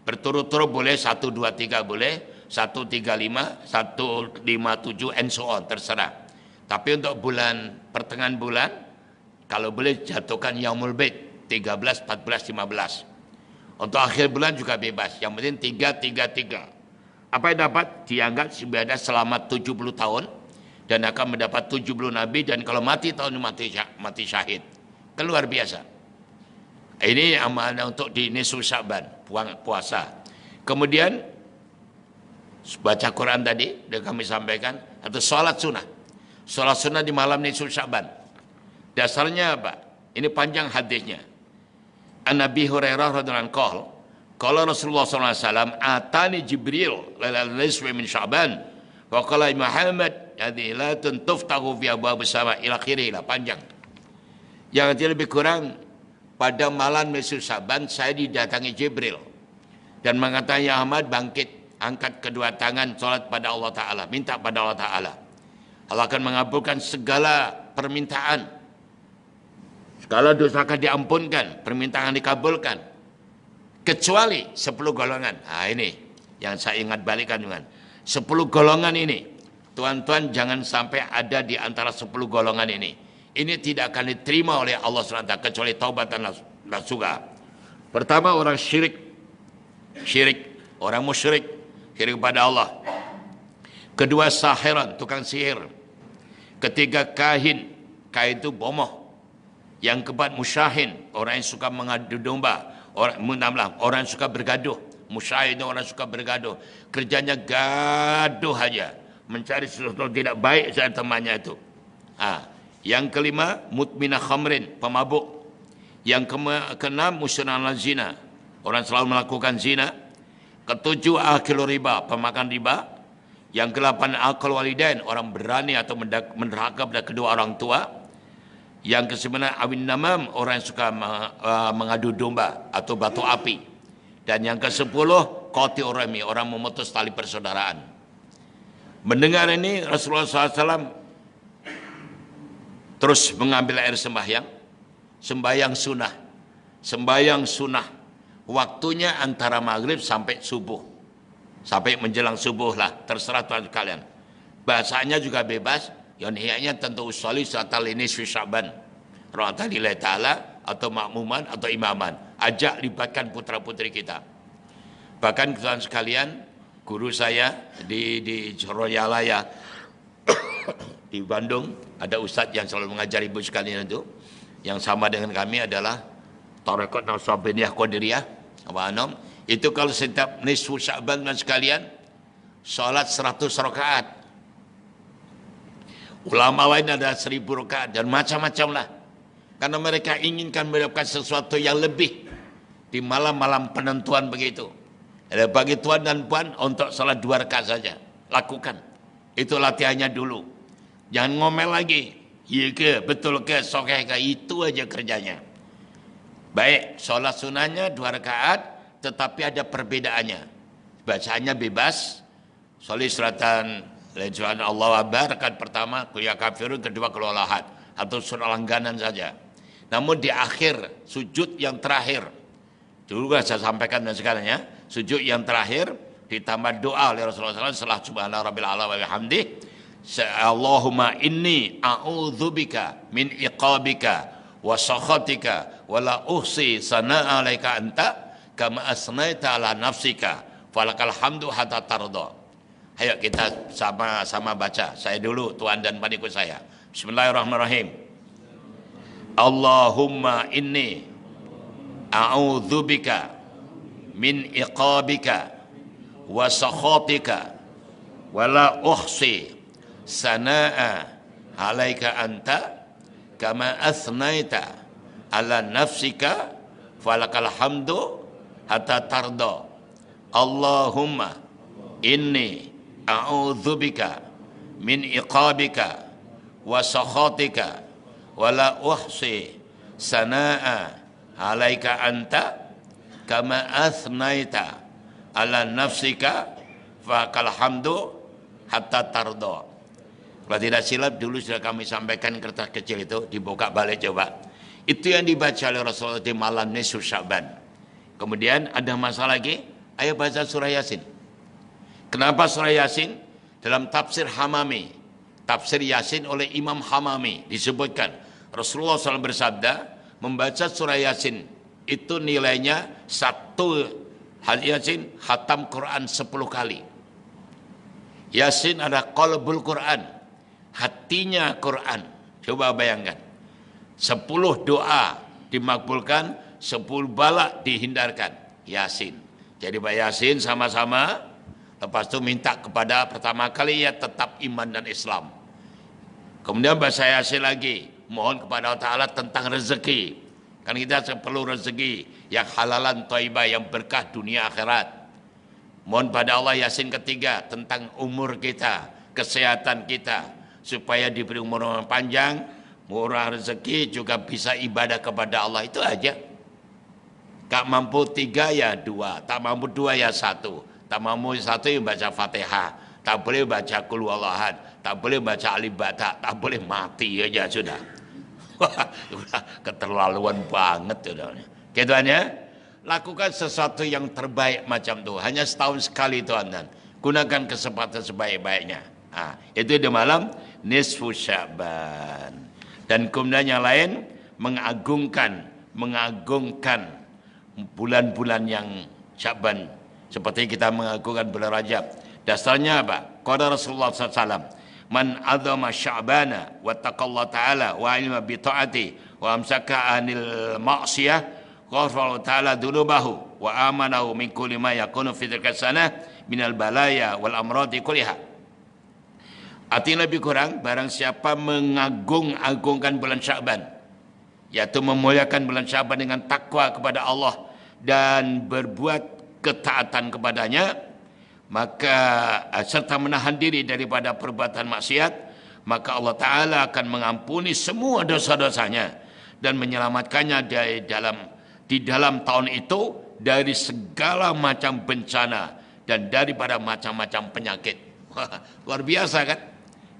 Berturut-turut boleh 1, 2, 3 boleh. 1, 3, 5, 1, 5, 7 and so on. Terserah. Tapi untuk bulan pertengahan bulan, kalau boleh jatuhkan Yaumul Bid 13, 14, 15. Untuk akhir bulan juga bebas. Yang penting 3, 3, 3. Apa yang dapat? Dianggap ibadah selama 70 tahun. Dan akan mendapat 70 Nabi. Dan kalau mati tahun mati syahid. Keluar biasa. Ini amalnya untuk di nisfu Sya'ban. Puasa. Kemudian, baca Quran tadi. Sudah kami sampaikan. Atau sholat sunnah. Sholat sunnah di malam nisfu Sya'ban. Dasarnya apa? Ini panjang hadisnya. An-Nabi Hurairah radhiyallahu anhu qala Rasulullah sallallahu alaihi wasallam atani Jibril lailatul nisfi min Sya'ban wa qala Muhammad hadhihi la tuftahu fi abwab as-sama ila akhirih, panjang. Yang lebih kurang pada malam nisfu Sya'ban saya didatangi Jibril dan mengatakan, ya Ahmad, bangkit, angkat kedua tangan, salat pada Allah Ta'ala, minta pada Allah Ta'ala. Allah akan mengabulkan segala permintaan. Segala dosa akan diampunkan, permintaan dikabulkan. Kecuali 10 golongan. Nah ini yang saya ingat balikan dengan 10 golongan ini. Tuan-tuan jangan sampai ada di antara 10 golongan ini. Ini tidak akan diterima oleh Allah SWT kecuali taubat dan nasuha. Pertama, orang syirik. Orang musyrik. Syirik kepada Allah. Kedua, sahiran, tukang sihir. Ketiga, kahin. Kahin itu bomoh. Yang keempat, musyahin. Orang yang suka mengadu domba. Orang yang suka bergaduh. Musyahin itu orang yang suka bergaduh. Kerjanya gaduh aja. Mencari sesuatu tidak baik saat temannya itu. Yang kelima, mutminah khamrin, pemabuk. Yang keenam, musyrikun zina. Orang selalu melakukan zina. Ketujuh, akil riba, pemakan riba. Yang ke-8, akal walidain, orang berani atau menderhaka pada kedua orang tua. Yang ke-9, awin namam, orang yang suka mengadu domba atau batu api. Dan yang ke-10, qati urami, orang memutus tali persaudaraan. Mendengar ini, Rasulullah SAW terus mengambil air sembahyang. Sembahyang sunnah. Waktunya antara maghrib sampai subuh. Sampai menjelang subuh lah. Terserah tuan kalian. Bahasanya juga bebas. Yang niatnya tentu usolli salatal nisfi Sya'ban. Rahmatan lillahi ta'ala. atau makmuman atau imaman. Ajak libatkan putra-putri kita. Bahkan tuan sekalian, guru saya di Suralaya di Bandung, ada ustadz yang selalu mengajar ibu sekalian itu, yang sama dengan kami adalah Tarekat Nasabiniyah Qadiriyah, Abah Anom. Itu kalau setiap nisfu Sya'ban dan sekalian, salat 100 rakaat. Ulama lain ada 1000 rakaat dan macam-macam lah. Karena mereka inginkan mendapatkan sesuatu yang lebih di malam-malam penentuan begitu. Ada bagi tuan dan puan untuk salat 2 rakaat saja. Lakukan. Itu latihannya dulu. Jangan ngomel lagi. Iya ke, betul ke, sokeh ke, itu aja kerjanya. Baik, salat sunahnya 2 rakaat, tetapi ada perbedaannya. Bacaannya bebas. Sholli suratan Allahu Akbar, rakaat pertama, Qul ya kafirun, kedua Qul Ahad, atau surah langganan saja. Namun di akhir sujud yang terakhir, dulu saya sampaikan dan sekarang ya, sujud yang terakhir ditambah doa oleh Rasulullah SAW setelah subhana rabbil a'la wa bihamdih, Allahumma inni a'udzubika min iqabika wa sakhatika wa la uhsi sana'a 'alaika anta kama asnaita ala nafsika falakal hamdu hatta tarda. Ayo kita sama-sama baca. Saya dulu, tuan dan paniku saya. Bismillahirrahmanirrahim. Allahumma inni a'udzubika min iqabika wa sakhatika wa la uhsi sana'a 'alaika anta kama asnaita ala nafsika falakal hamdu hatta tarda. Allahumma inni a'udzubika min iqabika wa sakhatika wa la uhsi sana'a 'alaika anta kama asnaita ala nafsika fakal hamdu hatta tarda. Kalau tidak silap dulu sudah kami sampaikan kertas kecil itu, dibuka balik coba. Itu yang dibaca oleh Rasulullah di malam nisfu Sya'ban. Kemudian ada masalah lagi, ayo baca surah Yasin. Kenapa surah Yasin? Dalam tafsir Hamami, tafsir Yasin oleh Imam Hamami disebutkan Rasulullah SAW bersabda, membaca surah Yasin itu nilainya satu Yasin khatam Quran 10 kali. Yasin ada qalbul Quran, hatinya Quran. Coba bayangkan, 10 doa dimakbulkan, 10 bala dihindarkan. Yasin. Jadi Pak Yasin sama-sama. Lepas itu minta kepada pertama kali ya tetap iman dan Islam. Kemudian baca Yasin lagi, mohon kepada Allah Ta'ala tentang rezeki. Kan kita perlu rezeki yang halalan thayyibah, yang berkah dunia akhirat. Mohon pada Allah Yasin ketiga tentang umur kita, kesehatan kita, supaya diberi umur yang panjang, murah rezeki, juga bisa ibadah kepada Allah. Itu aja. Tak mampu 3 ya 2, tak mampu 2 ya 1. Tak mampu 1 yang baca Fatihah, tak boleh baca Qul Huwallahu Ahad, tak boleh baca Alif Ba Ta, tak boleh mati aja sudah. Keterlaluan banget sudah. Keduanya, lakukan sesuatu yang terbaik macam itu. Hanya setahun sekali tuan. Gunakan kesempatan sebaik-baiknya. Nah, itu di malam nisfu Sya'ban. Dan kemudian yang lain mengagungkan bulan-bulan yang Sya'ban. Seperti kita mengagungkan bulan Rajab. Dasarnya apa? Qala Rasulullah SAW, man azama Sya'bana wa taqallahu ta'ala wa ilma bi ta'ati wa amsaka anil ma'siyah ghafara ta'ala dunubahu wa amanahu min kulli ma yakunu fi tilka sanah minal balaya wal amradi kulliha. Artinya lebih kurang, barang siapa mengagung-agungkan bulan Sya'ban, yaitu memuliakan bulan Sya'ban dengan takwa kepada Allah dan berbuat ketaatan kepadanya, maka serta menahan diri daripada perbuatan maksiat, maka Allah Ta'ala akan mengampuni semua dosa-dosanya dan menyelamatkannya di dalam tahun itu dari segala macam bencana dan daripada macam-macam penyakit. Luar biasa kan?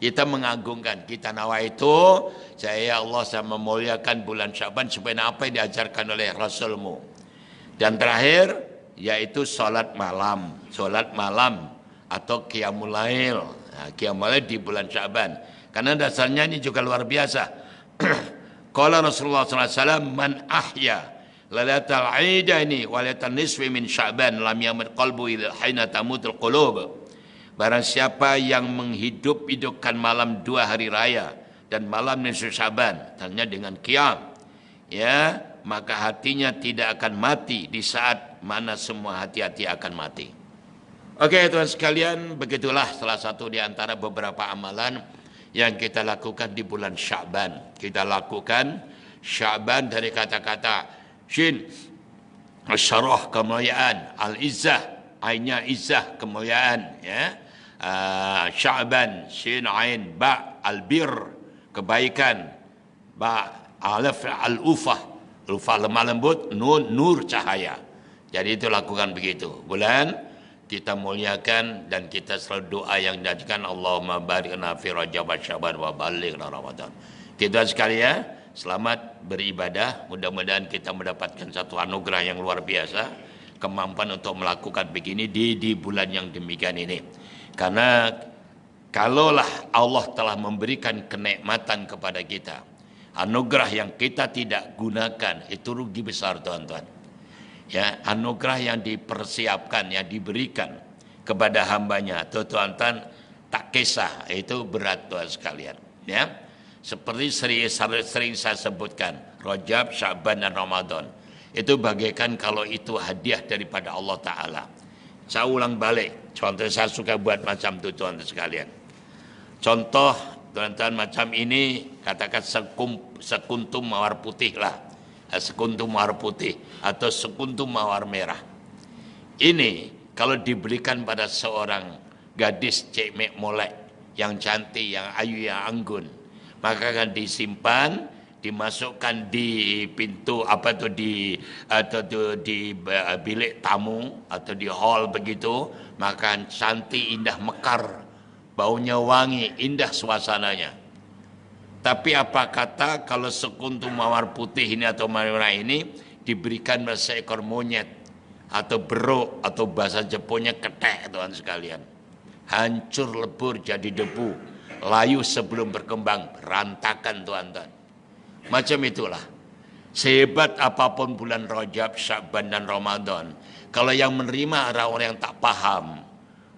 Kita mengagungkan, kita nawa itu, saya Allah, saya memuliakan bulan Sya'ban supaya apa yang diajarkan oleh Rasulmu. Dan terakhir, yaitu sholat malam atau qiyamul lail. Nah, qiyamul lail di bulan Sya'ban. Karena dasarnya ini juga luar biasa. Qala Rasulullah sallallahu alaihi wasallam, man ahya lailatal idaini wa lailatal nisfi min Sya'ban lam yamut qalbu idza hina tamutul qulub. Barang siapa yang menghidup-hidupkan malam 2 hari raya dan malam nisfu Sya'ban, tanya dengan qiyam, ya, maka hatinya tidak akan mati di saat mana semua hati-hati akan mati. Oke, tuan sekalian, begitulah salah satu di antara beberapa amalan yang kita lakukan di bulan Sya'ban. Kita lakukan Sya'ban dari kata-kata Shin, Asyarah, kemuliaan, Al-Izzah, Ainnya Izzah, kemuliaan, ya. Sya'ban, Shin, Ain, Ba, Al-Bir, kebaikan, Ba, Alif, Al-Ufah, Ufah lemah lembut, Nun, Nur, cahaya. Jadi itu lakukan begitu. Bulan kita muliakan dan kita selalu doa yang dijadikan Allahumma barikna fi Rajab wa Sya'ban wa balighna Ramadan. Kita sekalian, selamat beribadah. Mudah-mudahan kita mendapatkan satu anugerah yang luar biasa, kemampuan untuk melakukan begini di bulan yang demikian ini. Karena kalaulah Allah telah memberikan kenikmatan kepada kita, anugerah yang kita tidak gunakan, itu rugi besar, tuan-tuan. Ya, anugerah yang dipersiapkan, yang diberikan kepada hambanya, tuan-tuan tak kisah, itu berat, tuan sekalian. Ya, seperti sering saya sebutkan, Rajab, Sya'ban dan Ramadan itu bagaikan kalau itu hadiah daripada Allah Ta'ala. Saya ulang balik, contoh saya suka buat macam itu, tuan-tuan sekalian. Contoh, tuan-tuan, macam ini, katakan sekuntum mawar putih lah. Sekuntum mawar putih atau sekuntum mawar merah. Ini kalau diberikan pada seorang gadis cek mek molek yang cantik, yang ayu, yang anggun, maka akan disimpan, dimasukkan di pintu atau di bilik tamu atau di hall begitu, maka cantik, indah, mekar, baunya wangi, indah suasananya. Tapi apa kata kalau sekuntum mawar putih ini atau mawar merah ini diberikan seekor monyet atau beruk atau bahasa Jepangnya ketek, tuan sekalian. Hancur lebur jadi debu, layu sebelum berkembang, berantakan, tuan-tuan. Macam itulah. Sehebat apapun bulan Rajab, Sya'ban dan Ramadan, kalau yang menerima adalah orang yang tak paham,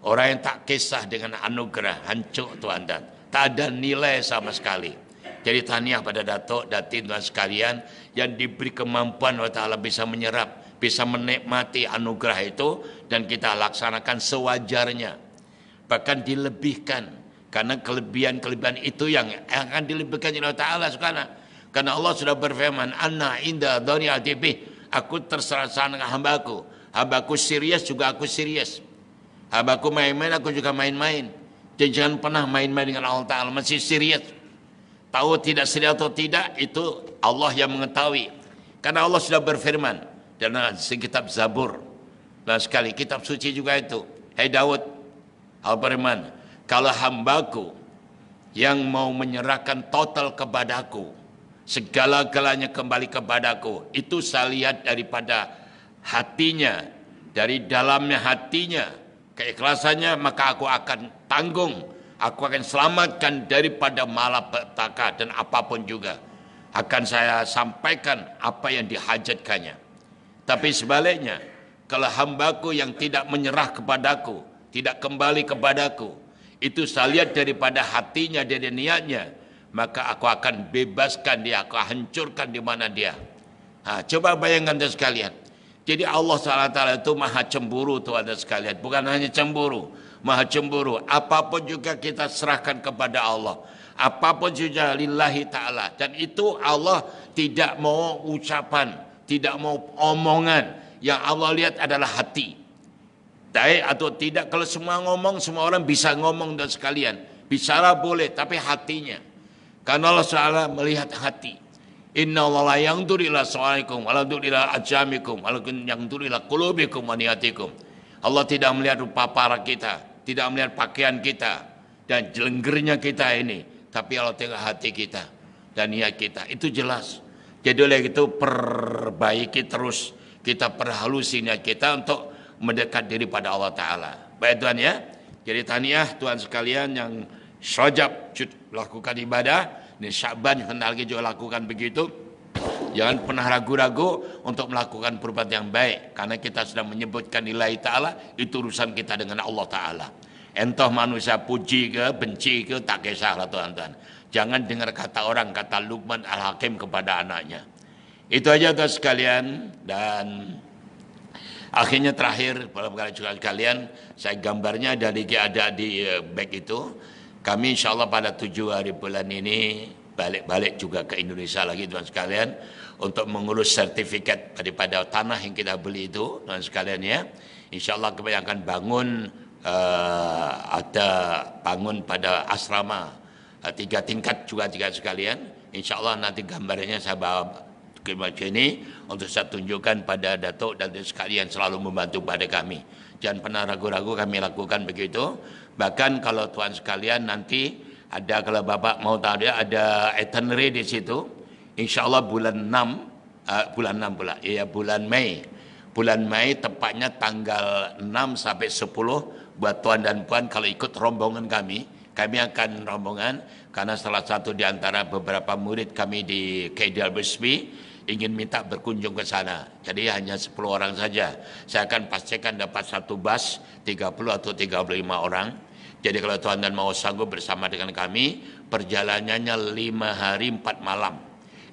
orang yang tak kisah dengan anugerah, hancur, tuan-tuan. Tak ada nilai sama sekali. Jadi tahniah pada Datuk, Datin, tuan sekalian yang diberi kemampuan Allah Ta'ala bisa menyerap, bisa menikmati anugerah itu dan kita laksanakan sewajarnya. Bahkan dilebihkan, karena kelebihan-kelebihan itu yang akan dilebihkan oleh Allah Ta'ala sekarang. Karena Allah sudah berfirman, Anna inda dhani atibih, aku terserah dengan hambaku. Hambaku serius juga aku serius. Hambaku main-main, aku juga main-main. Jadi jangan pernah main-main dengan Allah Ta'ala, masih serius. Tahu tidak serius atau tidak, itu Allah yang mengetahui. Karena Allah sudah berfirman dalam kitab Zabur. Dan sekali kitab suci juga itu. Hai Daud, Allah berfirman, kalau hambaku yang mau menyerahkan total kepadaku, segala-galanya kembali kepadaku, itu saya lihat daripada hatinya, dari dalamnya hatinya, keikhlasannya, maka aku akan tanggung. Aku akan selamatkan daripada malapetaka dan apapun juga. Akan saya sampaikan apa yang dihajatkannya. Tapi sebaliknya, kalau hambaku yang tidak menyerah kepadaku, tidak kembali kepadaku, itu saya lihat daripada hatinya, dari niatnya, maka aku akan bebaskan dia, aku hancurkan di mana dia. Coba bayangkan sekalian. Jadi Allah SWT itu maha cemburu, tuan dan sekalian. Bukan hanya cemburu, maha cemburu. Apapun juga kita serahkan kepada Allah. Apapun juga lillahi ta'ala. Dan itu Allah tidak mau ucapan, tidak mau omongan. Yang Allah lihat adalah hati. Baik atau tidak, kalau semua ngomong, semua orang bisa ngomong dan sekalian. Bicara boleh, tapi hatinya. Karena Allah SWT melihat hati. Inna Allah la yanzur ila suwarikum wa la yanzur ila ajamikum wa la yanzur ila qulubikum wa niyatikum. Allah tidak melihat rupa parah kita, tidak melihat pakaian kita dan jelenggernya kita ini, tapi Allah tengok hati kita dan niat kita. Itu jelas. Jadi oleh itu perbaiki terus, kita perhalusi niat kita untuk mendekat diri pada Allah Ta'ala. Baik tuan ya. Jadi tahniah tuan sekalian yang Rajab lakukan ibadah Ini Syaban sebentar lagi juga lakukan begitu. Jangan pernah ragu-ragu untuk melakukan perbuatan yang baik, karena kita sedang menyebutkan lillahi ta'ala, itu urusan kita dengan Allah Ta'ala. Entah manusia puji ke, benci ke, tak kisahlah tuan-tuan. Jangan dengar kata orang, kata Luqman Al-Hakim kepada anaknya. Itu aja tuan sekalian. Dan akhirnya terakhir, sekalian, saya gambarnya ada di back itu. Kami insya Allah pada 7 hari bulan ini balik juga ke Indonesia lagi tuan sekalian, untuk mengurus sertifikat daripada tanah yang kita beli itu tuan sekalian ya. Insya Allah kami akan bangun bangun pada asrama 3 tingkat juga sekalian. Insya Allah nanti gambarnya saya bawa ke sini untuk saya tunjukkan pada Datuk dan sekalian selalu membantu pada kami. Jangan pernah ragu-ragu, kami lakukan begitu. Bahkan kalau tuan sekalian nanti ada, kalau Bapak mau tahu, dia ada itinerary di situ. Insya Allah bulan 6 bulan Mei. Bulan Mei tepatnya tanggal 6 sampai 10 buat tuan dan puan kalau ikut rombongan kami akan rombongan, karena salah satu di antara beberapa murid kami di KDLBSB ingin minta berkunjung ke sana. Jadi hanya 10 orang saja. Saya akan pastikan dapat satu bus 30 atau 35 orang. Jadi kalau tuan dan mau sanggup bersama dengan kami, perjalanannya 5 hari 4 malam.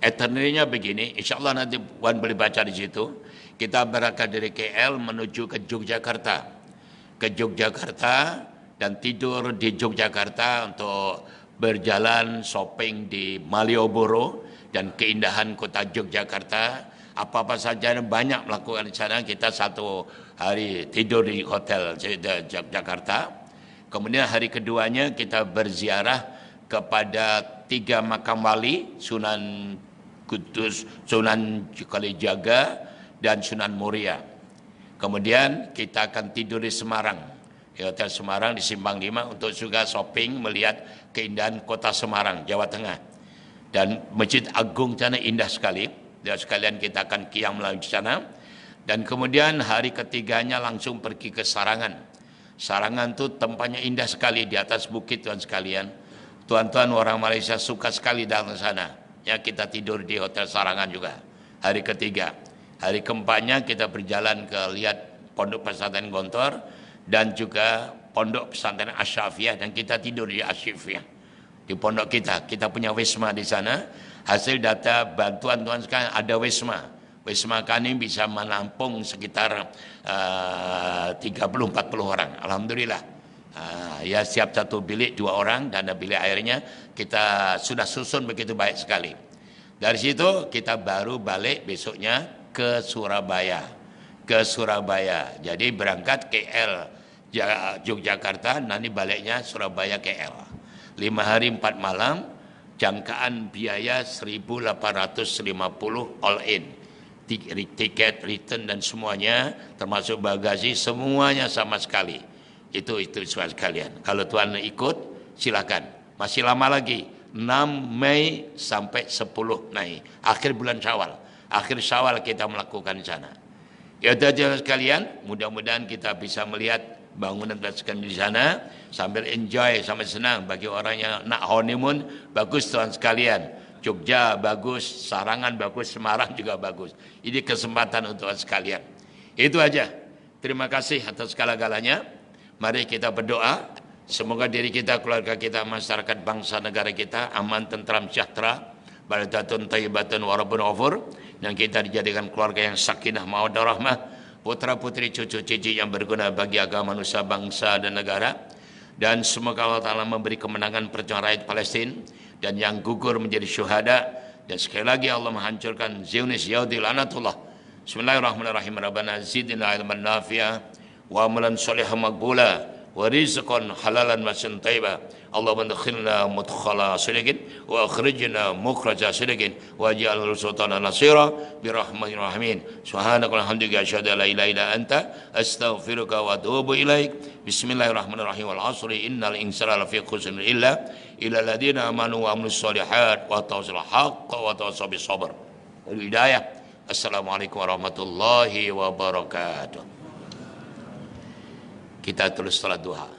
Itinerary-nya begini, insya Allah nanti puan boleh baca di situ. Kita berangkat dari KL menuju ke Yogyakarta. Ke Yogyakarta dan tidur di Yogyakarta untuk berjalan shopping di Malioboro dan keindahan kota Yogyakarta. Apa-apa saja banyak melakukan di sana. Kita 1 hari tidur di hotel Yogyakarta. Kemudian hari keduanya kita berziarah kepada 3 makam wali, Sunan Kudus, Sunan Kalijaga, dan Sunan Muria. Kemudian kita akan tidur di Semarang, di Hotel Semarang di Simpang 5 untuk juga shopping melihat keindahan kota Semarang, Jawa Tengah. Dan Masjid Agung sana indah sekali. Dan sekalian kita akan qiyam melalui sana. Dan kemudian hari ketiganya langsung pergi ke Sarangan. Sarangan itu tempatnya indah sekali di atas bukit tuan sekalian. Tuan-tuan orang Malaysia suka sekali datang ke sana. Ya, kita tidur di Hotel Sarangan juga. Hari ketiga. Hari keempatnya kita berjalan ke lihat Pondok Pesantren Gontor dan juga Pondok Pesantren Asyafiyah, dan kita tidur di Asyafiyah. Di pondok kita punya wisma di sana. Hasil data bantuan tuan sekalian ada wisma. Wisma kami bisa menampung sekitar 30-40 orang. Alhamdulillah. Ya siap 1 bilik 2 orang dan ada bilik airnya. Kita sudah susun begitu baik sekali. Dari situ kita baru balik besoknya ke Surabaya. Jadi berangkat KL Yogyakarta, nanti baliknya Surabaya KL. 5 hari 4 malam, jangkaan biaya 1.850 all in. Tiket, return dan semuanya, termasuk bagasi, semuanya sama sekali. Itu semua sekalian. Kalau tuan ikut, silakan. Masih lama lagi, 6 Mei sampai 10 Mei. Akhir bulan Syawal. Akhir Syawal kita melakukan di sana. Ya udah sekalian, mudah-mudahan kita bisa melihat bangunan dan di sana sambil enjoy, sambil senang. Bagi orang yang nak honeymoon, bagus tuan sekalian. Jogja bagus, Sarangan bagus, Semarang juga bagus. Ini kesempatan untuk sekalian. Itu aja. Terima kasih atas segala-galanya. Mari kita berdoa. Semoga diri kita, keluarga kita, masyarakat bangsa negara kita aman, tentram, sejahtera. Baladatun tayyibatun warabun ghafur. Dan kita dijadikan keluarga yang sakinah, mawaddah, rahmah. Putra-putri, cucu-cici yang berguna bagi agama, manusia, bangsa dan negara. Dan semoga Allah Ta'ala memberi kemenangan perjuangan rakyat Palestin. Dan yang gugur menjadi syuhada. Dan sekali lagi Allah menghancurkan Zionis Yahudi lanatullah. Bismillahirrahmanirrahim. Rabbana zidna ilman nafi'ah wa amalan sholihan maqbula wa rizqan halalan wa tayyiba. Allahumma adkhilna mudkhala sidqin wa akhrijna mukhraja sidqin wa ij'al sultana nasira bi rahmatir rahimin. Subhanakallahumma hamdika asyhadu an la ilaha illa anta astaghfiruka wa atubu ilaik. Bismillahirrahmanirrahim. Wal 'asri innal insana lafi khusr illa alladziina amanu wa 'amilus shalihat wa tawassaw bil haqq wa tawassaw bis sabr. Hidayah. Assalamualaikum warahmatullahi wabarakatuh. Kita terus salat duha.